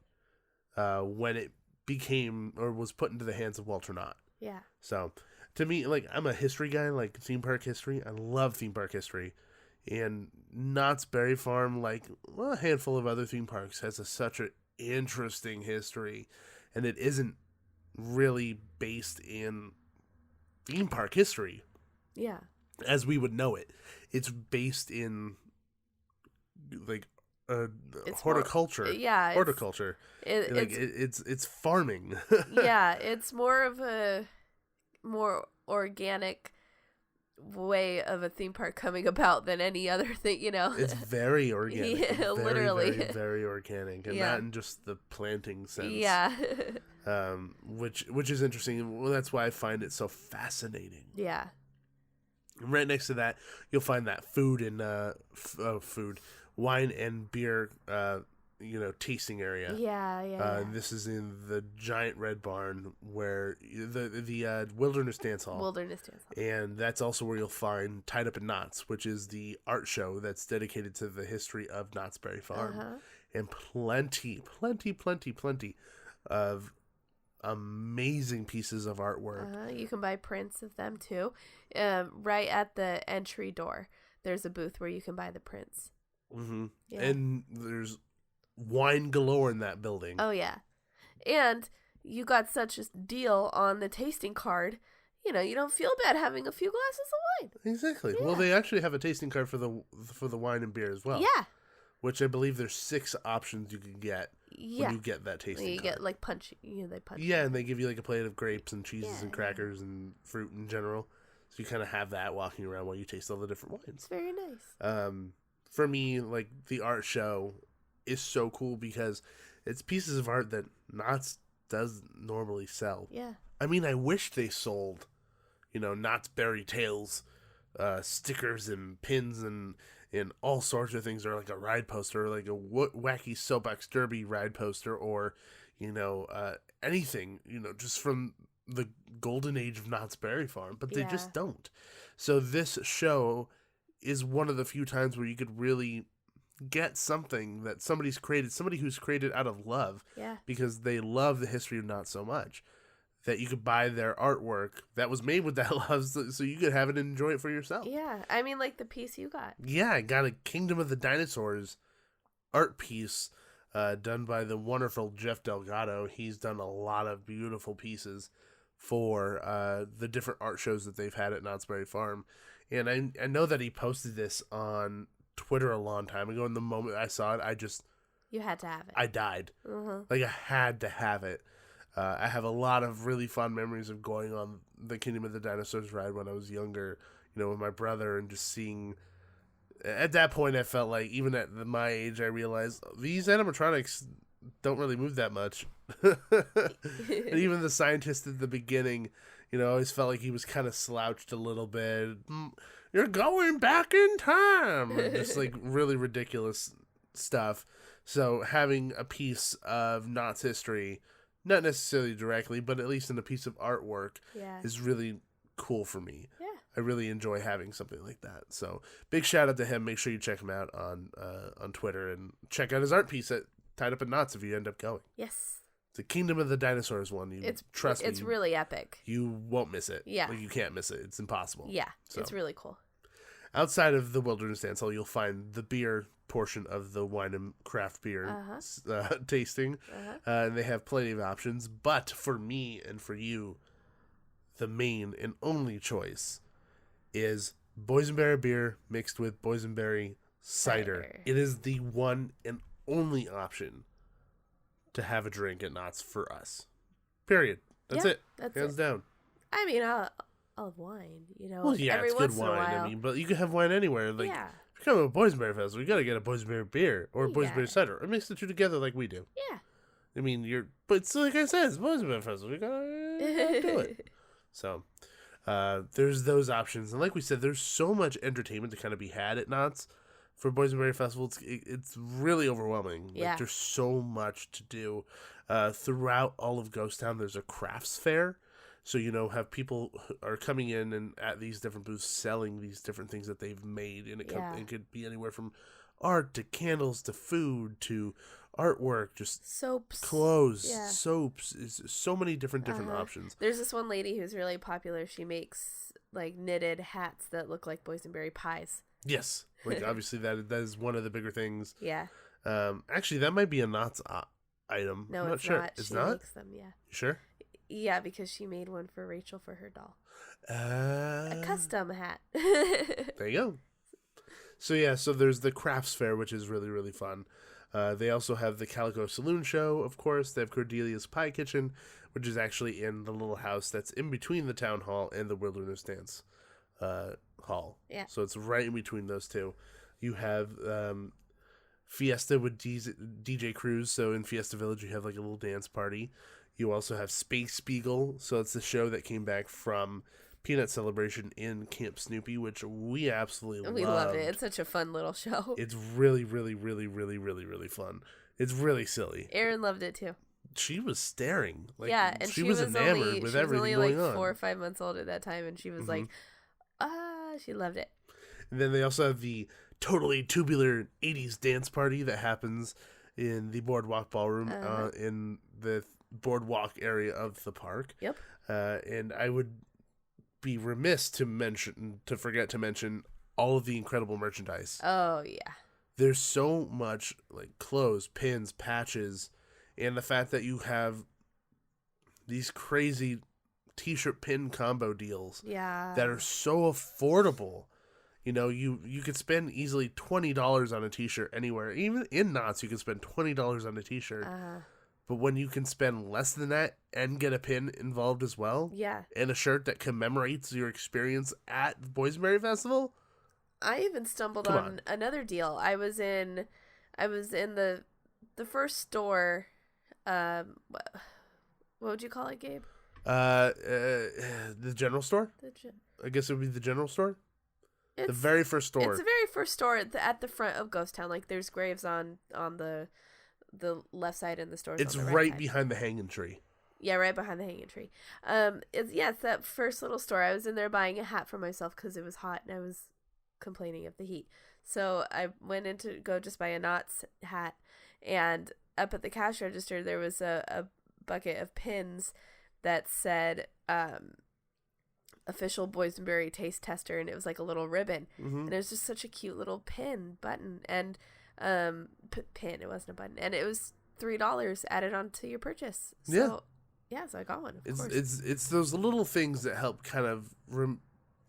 when it became or was put into the hands of Walter Knott. Yeah. So, to me, I'm a history guy, theme park history. I love theme park history. And Knott's Berry Farm, a handful of other theme parks, has such an interesting history. And it isn't really based in theme park history. Yeah. As we would know it. It's based in, horticulture. Horticulture. It's farming. Yeah, it's more of a more organic way of a theme park coming about than any other thing, It's very organic. Yeah, very, literally. very, very organic, and not in just the planting sense. Yeah. Which is interesting. Well, that's why I find it so fascinating. Yeah. And right next to that, you'll find that food and wine and beer, tasting area. Yeah. This is in the giant red barn where the Wilderness Dance Hall. And that's also where you'll find Tied Up in Knots, which is the art show that's dedicated to the history of Knott's Berry Farm. And plenty of amazing pieces of artwork. You can buy prints of them too. Right at the entry door, there's a booth where you can buy the prints. Mm-hmm. Yeah. And there's wine galore in that building. Oh yeah, and you got such a deal on the tasting card. You don't feel bad having a few glasses of wine. Exactly. Yeah. Well, they actually have a tasting card for the wine and beer as well. Yeah. Which I believe there's 6 options you can get when you get that tasting card. You get punch. They punch. Yeah, and they give you a plate of grapes and cheeses and crackers and fruit in general. So you kind of have that walking around while you taste all the different wines. It's very nice. For me, the art show is so cool because it's pieces of art that Knott's does normally sell. Yeah. I mean, I wish they sold, Knott's Berry Tales stickers and pins and all sorts of things, or a ride poster, or a wacky soapbox derby ride poster, or anything, just from the golden age of Knott's Berry Farm, but they just don't. So this show is one of the few times where you could really get something that somebody who's created out of love, because they love the history of Knott so much, that you could buy their artwork that was made with that love, so you could have it and enjoy it for yourself. Yeah, I mean, the piece you got. Yeah, I got a Kingdom of the Dinosaurs art piece done by the wonderful Jeff Delgado. He's done a lot of beautiful pieces for the different art shows that they've had at Knott's Berry Farm. And I know that he posted this on Twitter a long time ago, and the moment I saw it, You had to have it. I died. Like, I had to have it. I have a lot of really fond memories of going on the Kingdom of the Dinosaurs ride when I was younger, with my brother, and just seeing... At that point, I felt like, even at my age, I realized these animatronics don't really move that much. And even the scientist at the beginning, I always felt like he was kind of slouched a little bit. You're going back in time! Just, like, really ridiculous stuff. So having a piece of Knott's history, not necessarily directly, but at least in a piece of artwork, is really cool for me. Yeah. I really enjoy having something like that. So big shout out to him. Make sure you check him out on Twitter and check out his art piece at Tied Up in Knots if you end up going. Yes. The Kingdom of the Dinosaurs one. Trust me. It's really epic. You won't miss it. Yeah. Like, you can't miss it. It's impossible. Yeah. So, it's really cool. outside of the Wilderness Dance Hall, you'll find the beer portion of the wine and craft beer tasting. And they have plenty of options. But for me and for you, the main and only choice is Boysenberry beer mixed with Boysenberry cider. It is the one and only option to have a drink at Knott's for us. Period. That's it. Hands down. I mean, I'll have wine, Well, yeah, every it's once good in a wine. while. I mean, but you can have wine anywhere. Like, Yeah. if you come to a Boysenberry Festival, you got to get a Boysenberry beer or a Boysenberry cider. Or mix the two together like we do. Yeah. I mean, but it's like I said, it's Boysenberry Festival. You got to do it. So, there's those options. And like we said, there's so much entertainment to kind of be had at Knott's for Boysenberry Festival. It's really overwhelming. Yeah. Like, there's so much to do. Throughout all of Ghost Town, there's a crafts fair. So, have people are coming in and at these different booths selling these different things that they've made. And it could be anywhere from art to candles to food to artwork, just soaps, clothes, soaps. It's so many different options. There's this one lady who's really popular. She makes like knitted hats that look like boysenberry pies. Yes, like obviously that is one of the bigger things. Yeah. Actually, that might be a Knott's item. No, I'm not sure. It's she not. makes them. Yeah. You sure? Yeah, because she made one for Rachel for her doll. A custom hat. There you go. So there's the crafts fair, which is really, really fun. They also have the Calico Saloon Show, of course. They have Cordelia's Pie Kitchen, which is actually in the little house that's in between the town hall and the Wilderness Dance hall. Yeah. So it's right in between those two. You have Fiesta with DJ Cruz. So in Fiesta Village, you have like a little dance party. You also have Space Spiegel. So it's the show that came back from Peanut Celebration in Camp Snoopy, which we absolutely loved. We loved it. It's such a fun little show. It's really, really, really, really, really, really fun. It's really silly. Erin loved it too. She was staring. Like, yeah, and she was enamored with everything going on. She was only like 4 or 5 months old at that time, and she was like, she loved it. And then they also have the totally tubular 80s dance party that happens in the Boardwalk Ballroom in the boardwalk area of the park. Yep. And I would be remiss to forget to mention all of the incredible merchandise. Oh, yeah. There's so much like clothes, pins, patches, and the fact that you have these crazy t-shirt pin combo deals that are so affordable. You could spend easily $20 on a t-shirt anywhere. Even in Knott's, you can spend $20 on a t-shirt. But when you can spend less than that and get a pin involved as well, and a shirt that commemorates your experience at the Boysenberry Festival, I even stumbled on another deal. I was in the first store. What would you call it, Gabe? The general store. I guess it would be the general store. The very first store. It's the very first store at the front of Ghost Town. Like there's graves on the left side and the store. It's on the right side. Behind the hanging tree. Yeah, right behind the hanging tree. It's that first little store. I was in there buying a hat for myself because it was hot and I was complaining of the heat. So I went in to go just buy a Knott's hat, and up at the cash register there was a bucket of pins that said official Boysenberry taste tester, and it was like a little ribbon, and it was just such a cute little button, and pin. It wasn't a button, and it was $3 added onto your purchase. So Yeah, so I got one. Of course. It's those little things that help kind of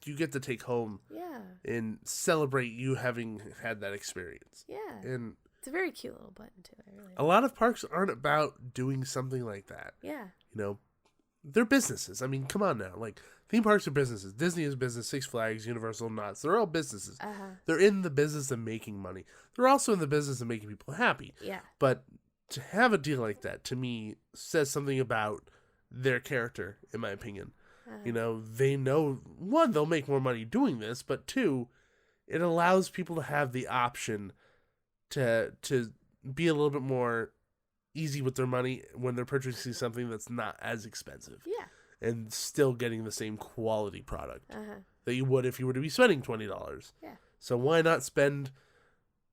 you get to take home. Yeah. And celebrate you having had that experience. Yeah. And it's a very cute little button too. I really a lot of parks aren't about doing something like that. Yeah. You know, they're businesses. I mean, come on now. Like, theme parks are businesses. Disney is business. Six Flags, Universal, Knott's. They're all businesses. They're in the business of making money. They're also in the business of making people happy. Yeah. But to have a deal like that, to me, says something about their character, in my opinion. You know, they know, one, they'll make more money doing this, but two, it allows people to have the option to be a little bit more easy with their money when they're purchasing something that's not as expensive. Yeah. And still getting the same quality product that you would if you were to be spending $20. Yeah. So why not spend,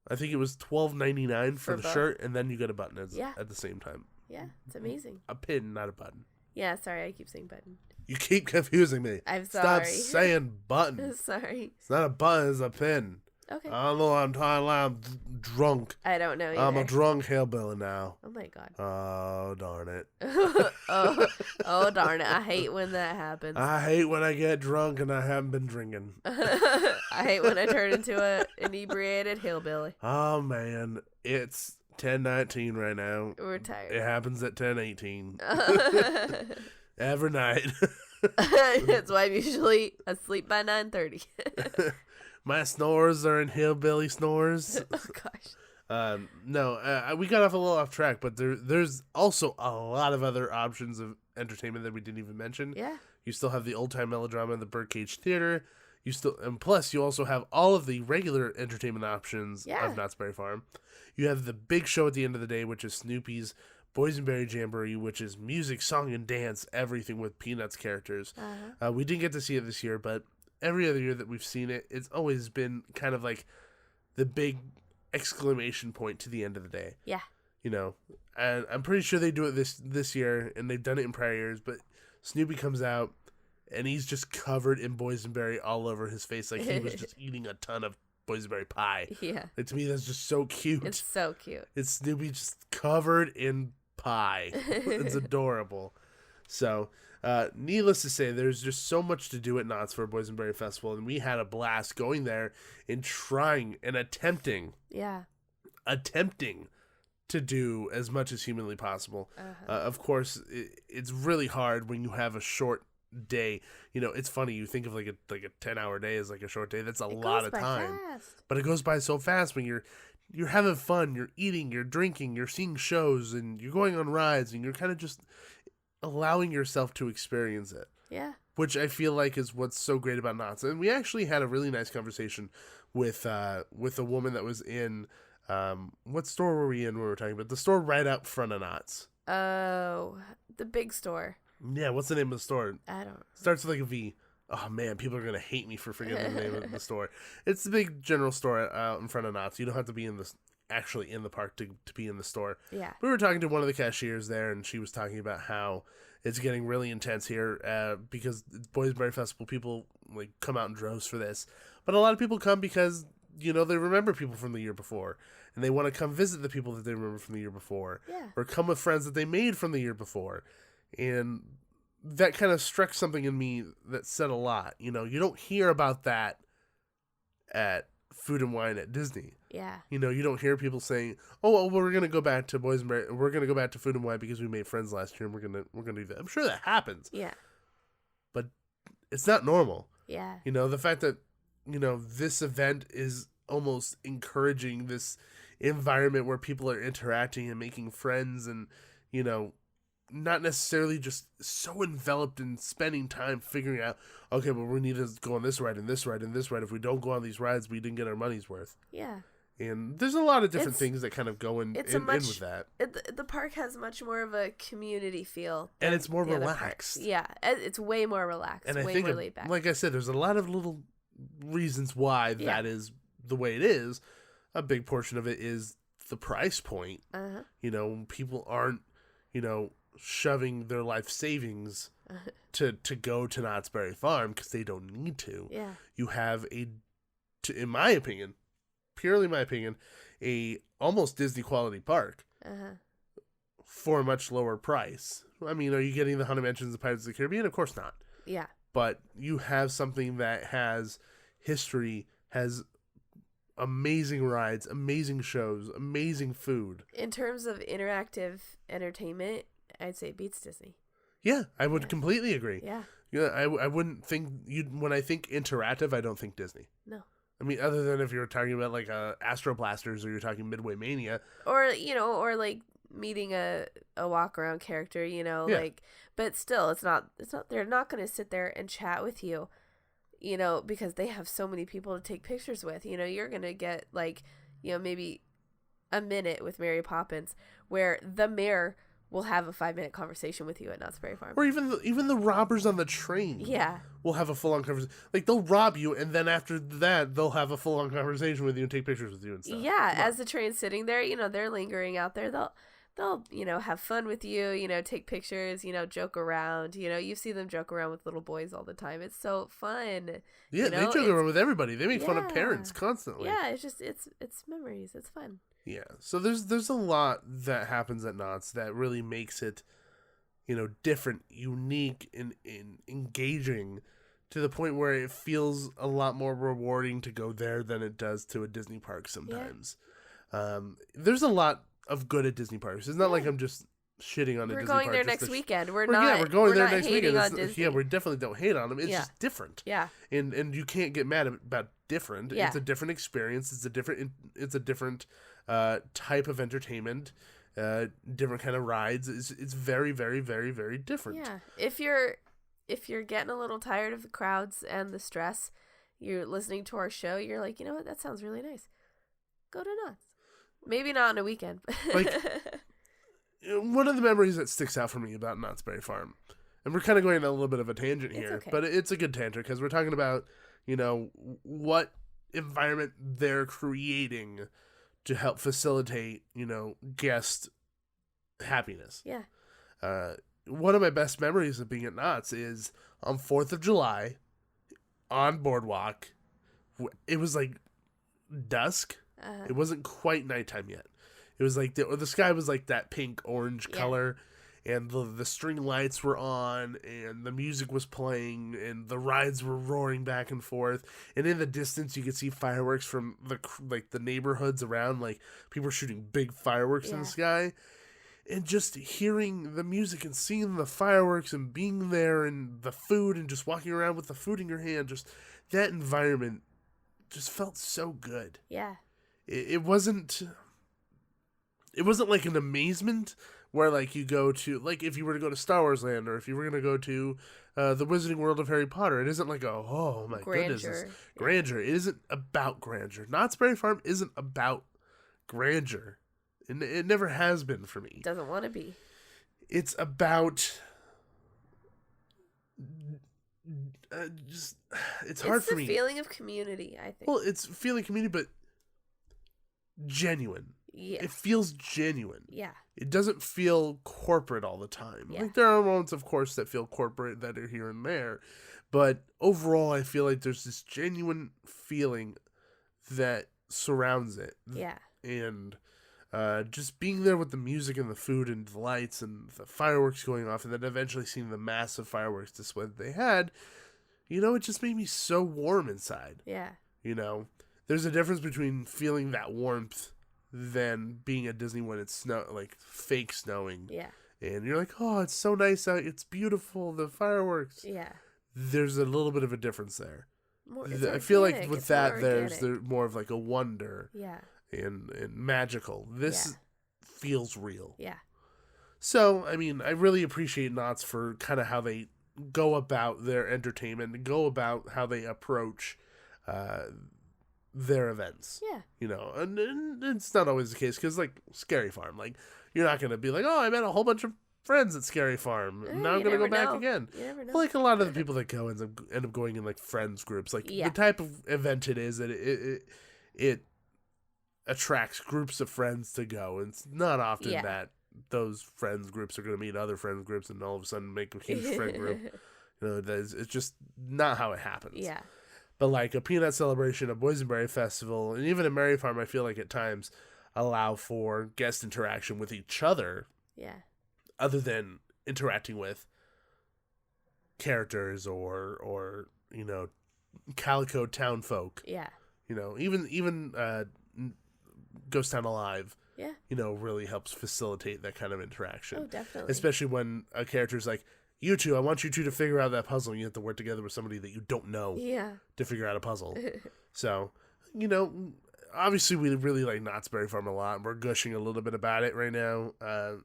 I think it was $12.99 for the both. shirt, and then you get a button at the same time. Yeah, it's amazing. A pin, not a button. Yeah, sorry, I keep saying button. You keep confusing me. I'm sorry. Stop saying button. Sorry. It's not a button, it's a pin. Okay. I don't know what I'm talking about. I'm drunk. I don't know either. I'm a drunk hillbilly now. Oh my god. Oh, darn it. oh darn it. I hate when that happens. I hate when I get drunk and I haven't been drinking. I hate when I turn into a inebriated hillbilly. Oh, man. It's 10:19 right now. We're tired. It happens at 10:18. Every night. That's why I'm usually asleep by 9:30. My snores are in hillbilly snores. Oh gosh. No, we got off a little off track, but there's also a lot of other options of entertainment that we didn't even mention. Yeah. You still have the old time melodrama in the Birdcage Theater. And plus you also have all of the regular entertainment options of Knott's Berry Farm. You have the big show at the end of the day, which is Snoopy's Boysenberry Jamboree, which is music, song, and dance, everything with Peanuts characters. We didn't get to see it this year, but every other year that we've seen it, it's always been kind of like the big exclamation point to the end of the day. Yeah. You know, and I'm pretty sure they do it this year, and they've done it in prior years, but Snoopy comes out, and he's just covered in boysenberry all over his face, like he was just eating a ton of boysenberry pie. Yeah. Like, to me, that's just so cute. It's so cute. It's Snoopy just covered in pie. It's adorable. So, needless to say, there's just so much to do at Knott's for Boysenberry Festival, and we had a blast going there and trying and attempting to do as much as humanly possible. Of course, it's really hard when you have a short day. You know, it's funny, you think of like a 10-hour day as like a short day. That's a lot of time. Fast. But it goes by so fast when you're having fun, you're eating, you're drinking, you're seeing shows, and you're going on rides, and you're kind of just allowing yourself to experience it. Yeah. Which I feel like is what's so great about Knott's. And we actually had a really nice conversation with a woman that was in, what store were we in when we were talking about? The store right out front of Knott's. Oh, the big store. Yeah, what's the name of the store? I don't know. Starts with like a V. Oh man, people are going to hate me for forgetting the name of the store. It's the big general store out in front of Knott's. You don't have to be actually in the park to be in the store. Yeah. We were talking to one of the cashiers there, and she was talking about how it's getting really intense here because it's Boysenberry Festival. People like come out in droves for this, but a lot of people come because they remember people from the year before, and they want to come visit the people that they remember from the year before, or come with friends that they made from the year before, and that kind of struck something in me that said a lot. You know, you don't hear about that at Food and Wine at Disney. Yeah. You know, you don't hear people saying, "Oh, well, we're gonna go back to Boysenberry. We're gonna go back to Food and Wine because we made friends last year, and we're gonna do that." I'm sure that happens. Yeah. But it's not normal. Yeah. You know, the fact that this event is almost encouraging this environment where people are interacting and making friends, and not necessarily just so enveloped in spending time figuring out, okay, well, we need to go on this ride and this ride and this ride. If we don't go on these rides, we didn't get our money's worth. Yeah. And there's a lot of different things that kind of go in with that. The park has much more of a community feel. And it's more relaxed. Yeah, it's way more relaxed. And way I think, more laid back. like I said, there's a lot of little reasons why that is the way it is. A big portion of it is the price point. People aren't, shoving their life savings to go to Knott's Berry Farm because they don't need to. Yeah. You have in my opinion, purely my opinion, a almost Disney quality park for a much lower price. I mean, are you getting the Haunted Mansions of Pirates of the Caribbean? Of course not. Yeah. But you have something that has history, has amazing rides, amazing shows, amazing food. In terms of interactive entertainment, I'd say it beats Disney. Yeah, I would completely agree. Yeah. Yeah, I wouldn't think when I think interactive, I don't think Disney. No. I mean, other than if you're talking about like Astro Blasters or you're talking Midway Mania, or like meeting a walk around character, like, but still, it's not. They're not going to sit there and chat with you, because they have so many people to take pictures with. You're going to get like, maybe a minute with Mary Poppins, where the mayor will have a 5-minute conversation with you at Knott's Berry Farm. or even the robbers on the train. Yeah. Will have a full-on conversation. Like, they'll rob you, and then after that, they'll have a full-on conversation with you and take pictures with you and stuff. Yeah, as the train's sitting there, they're lingering out there. They'll have fun with you, take pictures, joke around. You see them joke around with little boys all the time. It's so fun. Yeah, they joke around with everybody. They make fun of parents constantly. Yeah, it's just it's memories. It's fun. Yeah, so there's a lot that happens at Knott's that really makes it, different, unique, and engaging, to the point where it feels a lot more rewarding to go there than it does to a Disney park sometimes. Yeah. There's a lot of good at Disney parks. It's not like I'm just shitting on a Disney park. We're going there next weekend. We're going there next weekend. Disney. Yeah, we definitely don't hate on them. It's just different. Yeah. And you can't get mad about different. Yeah. It's a different experience. It's a different type of entertainment, different kind of rides. It's very, very, very, very different. Yeah. If you're getting a little tired of the crowds and the stress, you're listening to our show, you're like, you know what, that sounds really nice. Go to Knott's. Maybe not on a weekend. Like, one of the memories that sticks out for me about Knott's Berry Farm, and we're kind of going on a little bit of a tangent here, but it's a good tangent because we're talking about, what environment they're creating to help facilitate, guest happiness. Yeah. One of my best memories of being at Knott's is on 4th of July on Boardwalk. It was like dusk. It wasn't quite nighttime yet. It was like the sky was like that pink orange color, and the string lights were on, and the music was playing, and the rides were roaring back and forth. And in the distance, you could see fireworks from the neighborhoods around. Like, people were shooting big fireworks in the sky, and just hearing the music and seeing the fireworks and being there and the food and just walking around with the food in your hand, just that environment just felt so good. Yeah. It wasn't like an amazement where, like, you go to, like, if you were to go to Star Wars Land, or if you were going to go to the Wizarding World of Harry Potter, it isn't like oh my goodness, this grandeur. It isn't about grandeur. Knott's Berry Farm isn't about grandeur. It never has been for me. It doesn't want to be. It's about it's hard for me. It's the feeling of community, I think. Well, it's feeling community, but genuine. Yeah. It feels genuine. Yeah. It doesn't feel corporate all the time. Yeah. Like, there are moments, of course, that feel corporate that are here and there. But overall, I feel like there's this genuine feeling that surrounds it. Yeah. And just being there with the music and the food and the lights and the fireworks going off, and then eventually seeing the massive fireworks display that they had, it just made me so warm inside. Yeah. There's a difference between feeling that warmth than being at Disney when it's fake snowing. Yeah. And you're like, oh, it's so nice out. It's beautiful. The fireworks. Yeah. There's a little bit of a difference there. I feel like with that, there's more of like a wonder. Yeah. And magical. This feels real. Yeah. So, I mean, I really appreciate Knott's for kind of how they go about their entertainment and go about how they approach their events. Yeah. And it's not always the case, because, like, Scary Farm, like, you're not going to be like, oh, I met a whole bunch of friends at Scary Farm. Now I'm going to go back again. You never know. Like, a lot of the people that go end up going in, like, friends groups. Like, the type of event it is, that it attracts groups of friends to go. And it's not often that those friends groups are going to meet other friends groups and all of a sudden make a huge friend group. It's just not how it happens. Yeah. But like a Peanut Celebration, a Boysenberry Festival, and even a Merry Farm, I feel like at times allow for guest interaction with each other. Yeah. Other than interacting with characters or calico town folk. Yeah. Even Ghost Town Alive. Yeah. Really helps facilitate that kind of interaction. Oh, definitely. Especially when a character's like, you two, I want you two to figure out that puzzle, and you have to work together with somebody that you don't know to figure out a puzzle. So, obviously we really like Knott's Berry Farm a lot, and we're gushing a little bit about it right now.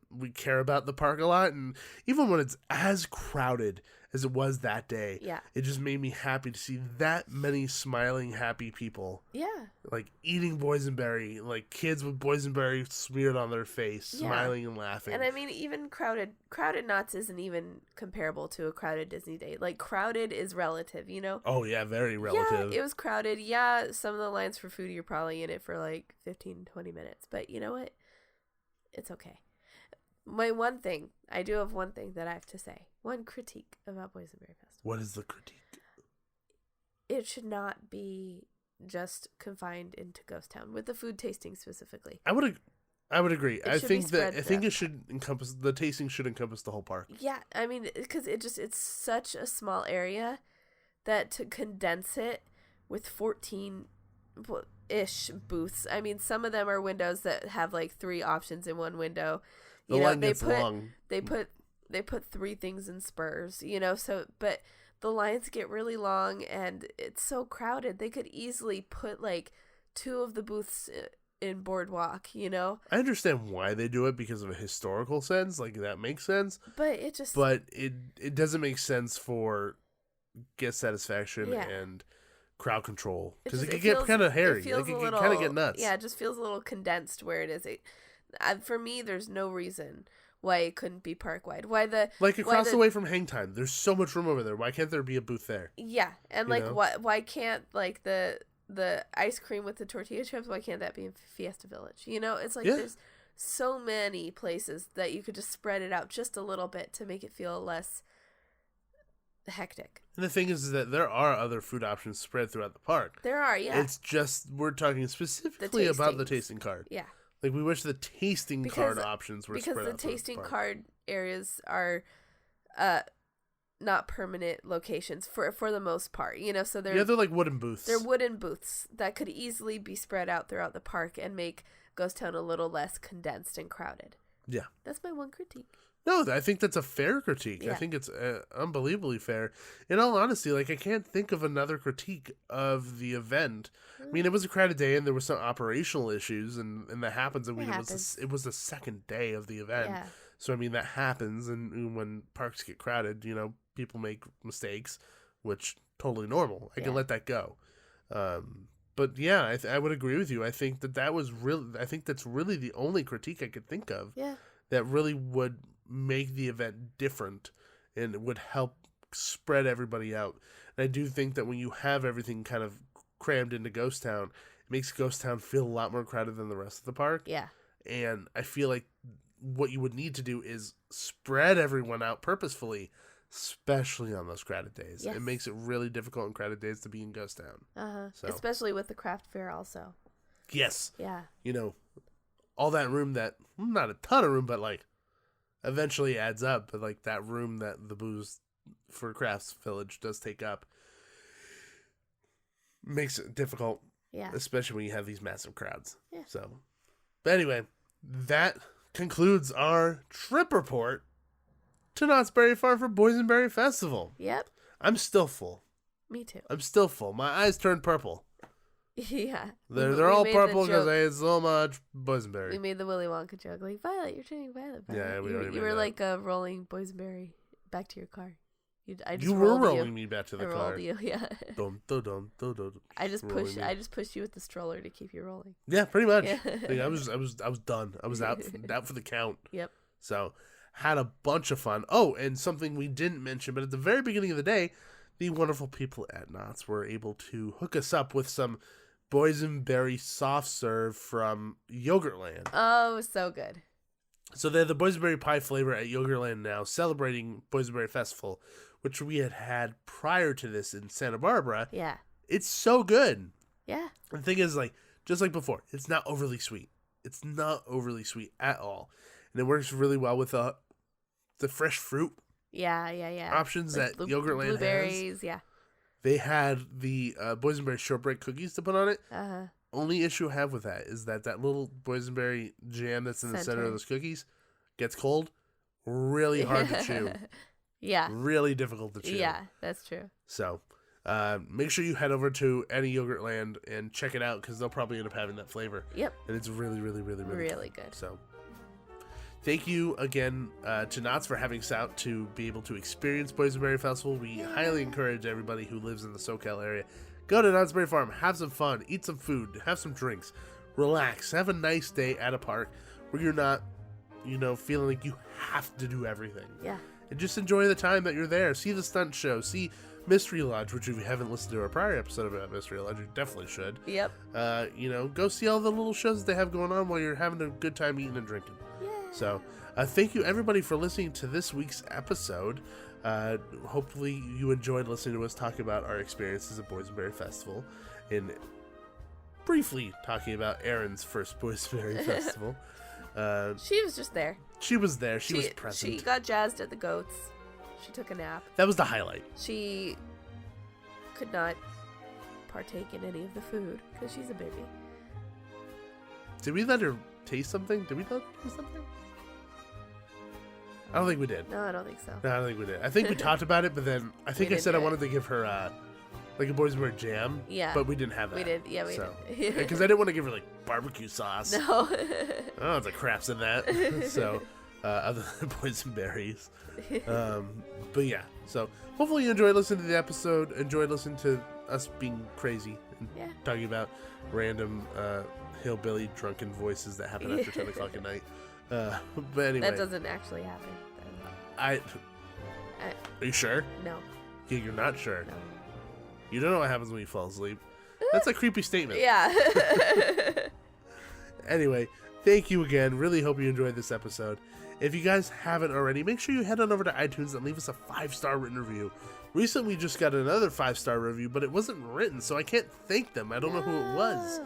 We care about the park a lot, and even when it's as crowded as it was that day, it just made me happy to see that many smiling, happy people. Yeah. Like eating boysenberry, like kids with boysenberry smeared on their face, smiling and laughing. And I mean, even crowded Knott's isn't even comparable to a crowded Disney day. Like, crowded is relative, Oh, yeah, very relative. Yeah, it was crowded. Yeah, some of the lines for food, you're probably in it for like 15, 20 minutes. But you know what? It's okay. I do have one thing that I have to say. One critique about Boysenberry Festival. What is the critique? It should not be just confined into Ghost Town, with the food tasting specifically. I would agree. I think it should encompass, the tasting should encompass the whole park. Yeah, I mean, because it's such a small area that to condense it with 14-ish booths. I mean, some of them are windows that have like 3 options in one window. The line gets long. They put 3 things in Spurs, so, but the lines get really long and it's so crowded. They could easily put like 2 of the booths in Boardwalk, I understand why they do it, because of a historical sense, like that makes sense. But it doesn't make sense for guest satisfaction and crowd control, because it can get kind of hairy. It can kind of get nuts. Yeah, it just feels a little condensed where it is. For me, there's no reason why it couldn't be park-wide. Across the way from Hang Time, there's so much room over there. Why can't there be a booth there? Yeah, and why can't like the ice cream with the tortilla chips, why can't that be in Fiesta Village? It's like there's so many places that you could just spread it out just a little bit to make it feel less hectic. And the thing is that there are other food options spread throughout the park. There are, yeah. It's just, we're talking specifically about the tasting card. Yeah. Like, we wish the tasting card options were spread out. Because the tasting card areas are not permanent locations for the most part, so they're like wooden booths. They're wooden booths that could easily be spread out throughout the park and make Ghost Town a little less condensed and crowded. Yeah. That's my one critique. No, I think that's a fair critique. Yeah. I think it's unbelievably fair. In all honesty, like, I can't think of another critique of the event. I mean, it was a crowded day, and there were some operational issues, and that happens. I mean, it was the second day of the event. Yeah. So, I mean, that happens, and when parks get crowded, people make mistakes, which totally normal. I can let that go. But yeah, I would agree with you. I think that's really the only critique I could think of. Yeah. That really would make the event different and would help spread everybody out. And I do think that when you have everything kind of crammed into Ghost Town, it makes Ghost Town feel a lot more crowded than the rest of the park. Yeah. And I feel like what you would need to do is spread everyone out purposefully, especially on those crowded days. Yes. It makes it really difficult on crowded days to be in Ghost Town. Uh-huh. So. Especially with the craft fair also. Yes. Yeah. All that room that, not a ton of room, but like eventually adds up. But like that room that the booze for Crafts Village does take up makes it difficult. Yeah. Especially when you have these massive crowds. Yeah. So, but anyway, that concludes our trip report to Knott's Berry Farm for Boysenberry Festival. Yep. I'm still full. Me too. I'm still full. My eyes turned purple. Yeah. They're all purple because I ate so much boysenberry. We made the Willy Wonka joke. Like, Violet, you're turning violet. Yeah, we already You were like rolling boysenberry back to your car. You were rolling me back to the car. I rolled you, yeah. Dun, dun, dun, dun, dun, I just pushed you with the stroller to keep you rolling. Yeah, pretty much. Yeah. Like, I was done. I was out for the count. Yep. So, had a bunch of fun. Oh, and something we didn't mention, but at the very beginning of the day, the wonderful people at Knott's were able to hook us up with some boysenberry soft serve from Yogurtland. Oh, so good. So they're the boysenberry pie flavor at Yogurtland now, celebrating Boysenberry Festival, which we had prior to this in Santa Barbara. Yeah. It's so good. Yeah. The thing is, like, just like before, it's not overly sweet. It's not overly sweet at all. And it works really well with the fresh fruit Yeah. options Like that Yogurtland has. blueberries, yeah. They had the Boysenberry shortbread cookies to put on it. Uh-huh. Only issue I have with that is that little boysenberry jam that's in the center of those cookies gets cold, really hard to chew. Yeah. Really difficult to chew. Yeah, that's true. So make sure you head over to any Yogurtland and check it out because they'll probably end up having that flavor. Yep. And it's really, really, really, really, Really good. So thank you again to Knott for having us out to be able to experience Boysenberry Festival. We highly encourage everybody who lives in the SoCal area, go to Knott's Berry Farm, have some fun, eat some food, have some drinks, relax, have a nice day at a park where you're not, feeling like you have to do everything. Yeah. And just enjoy the time that you're there. See the stunt show, see Mystery Lodge, which if you haven't listened to our prior episode about Mystery Lodge, you definitely should. Yep. Go see all the little shows that they have going on while you're having a good time eating and drinking. Yeah. So, thank you everybody for listening to this week's episode. Hopefully you enjoyed listening to us talk about our experiences at Boysenberry Festival and briefly talking about Erin's first Boysenberry Festival. She was just there. She was there. She was present. She got jazzed at the goats. She took a nap. That was the highlight. She could not partake in any of the food because she's a baby. Did we let her taste something? Did we let her taste something? I don't think we did. No, I don't think so. No, I don't think we did. I think we talked about it, but then I think I said I wanted to give her like a Boysenberry jam. Yeah. But we didn't have that. We did. Yeah, we did. Because I didn't want to give her like barbecue sauce. No. Oh, it's a craps in that. So, other than boysenberries. But yeah. So hopefully you enjoyed listening to the episode. Enjoyed listening to us being crazy and talking about random hillbilly drunken voices that happen after 10 o'clock at night. But anyway. That doesn't actually happen. Are you sure? No. Yeah, you're not sure. No. You don't know what happens when you fall asleep. That's a creepy statement. Yeah. Anyway, thank you again. Really hope you enjoyed this episode. If you guys haven't already, make sure you head on over to iTunes and leave us a 5-star written review. Recently, we just got another 5-star review, but it wasn't written, so I can't thank them. I don't know who it was.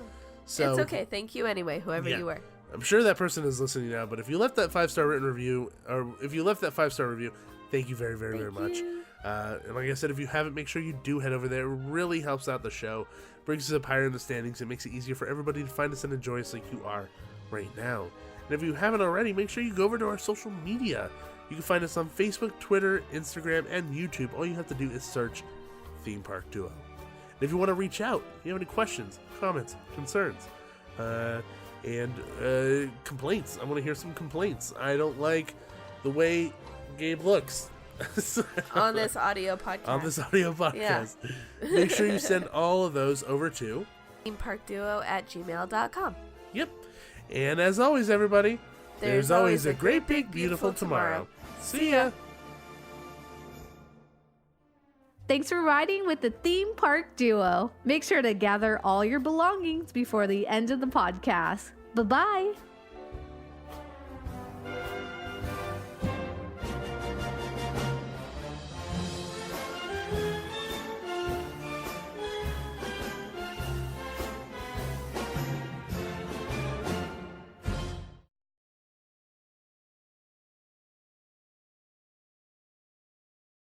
So it's okay. Thank you anyway, whoever you were. I'm sure that person is listening now, but if you left that 5-star written review, or if you left that 5-star review, thank you very, very, very much. And like I said, if you haven't, make sure you do head over there. It really helps out the show, brings us up higher in the standings, and makes it easier for everybody to find us and enjoy us like you are right now. And if you haven't already, make sure you go over to our social media. You can find us on Facebook, Twitter, Instagram, and YouTube. All you have to do is search Theme Park Duo. And if you want to reach out, if you have any questions, comments, concerns, and complaints. I want to hear some complaints. I don't like the way Gabe looks. On this audio podcast. Yeah. Make sure you send all of those over to themeparkduo@gmail.com. Yep. And as always, everybody, there's always a great big beautiful tomorrow. See ya. Thanks for riding with the Theme Park Duo. Make sure to gather all your belongings before the end of the podcast. Bye-bye.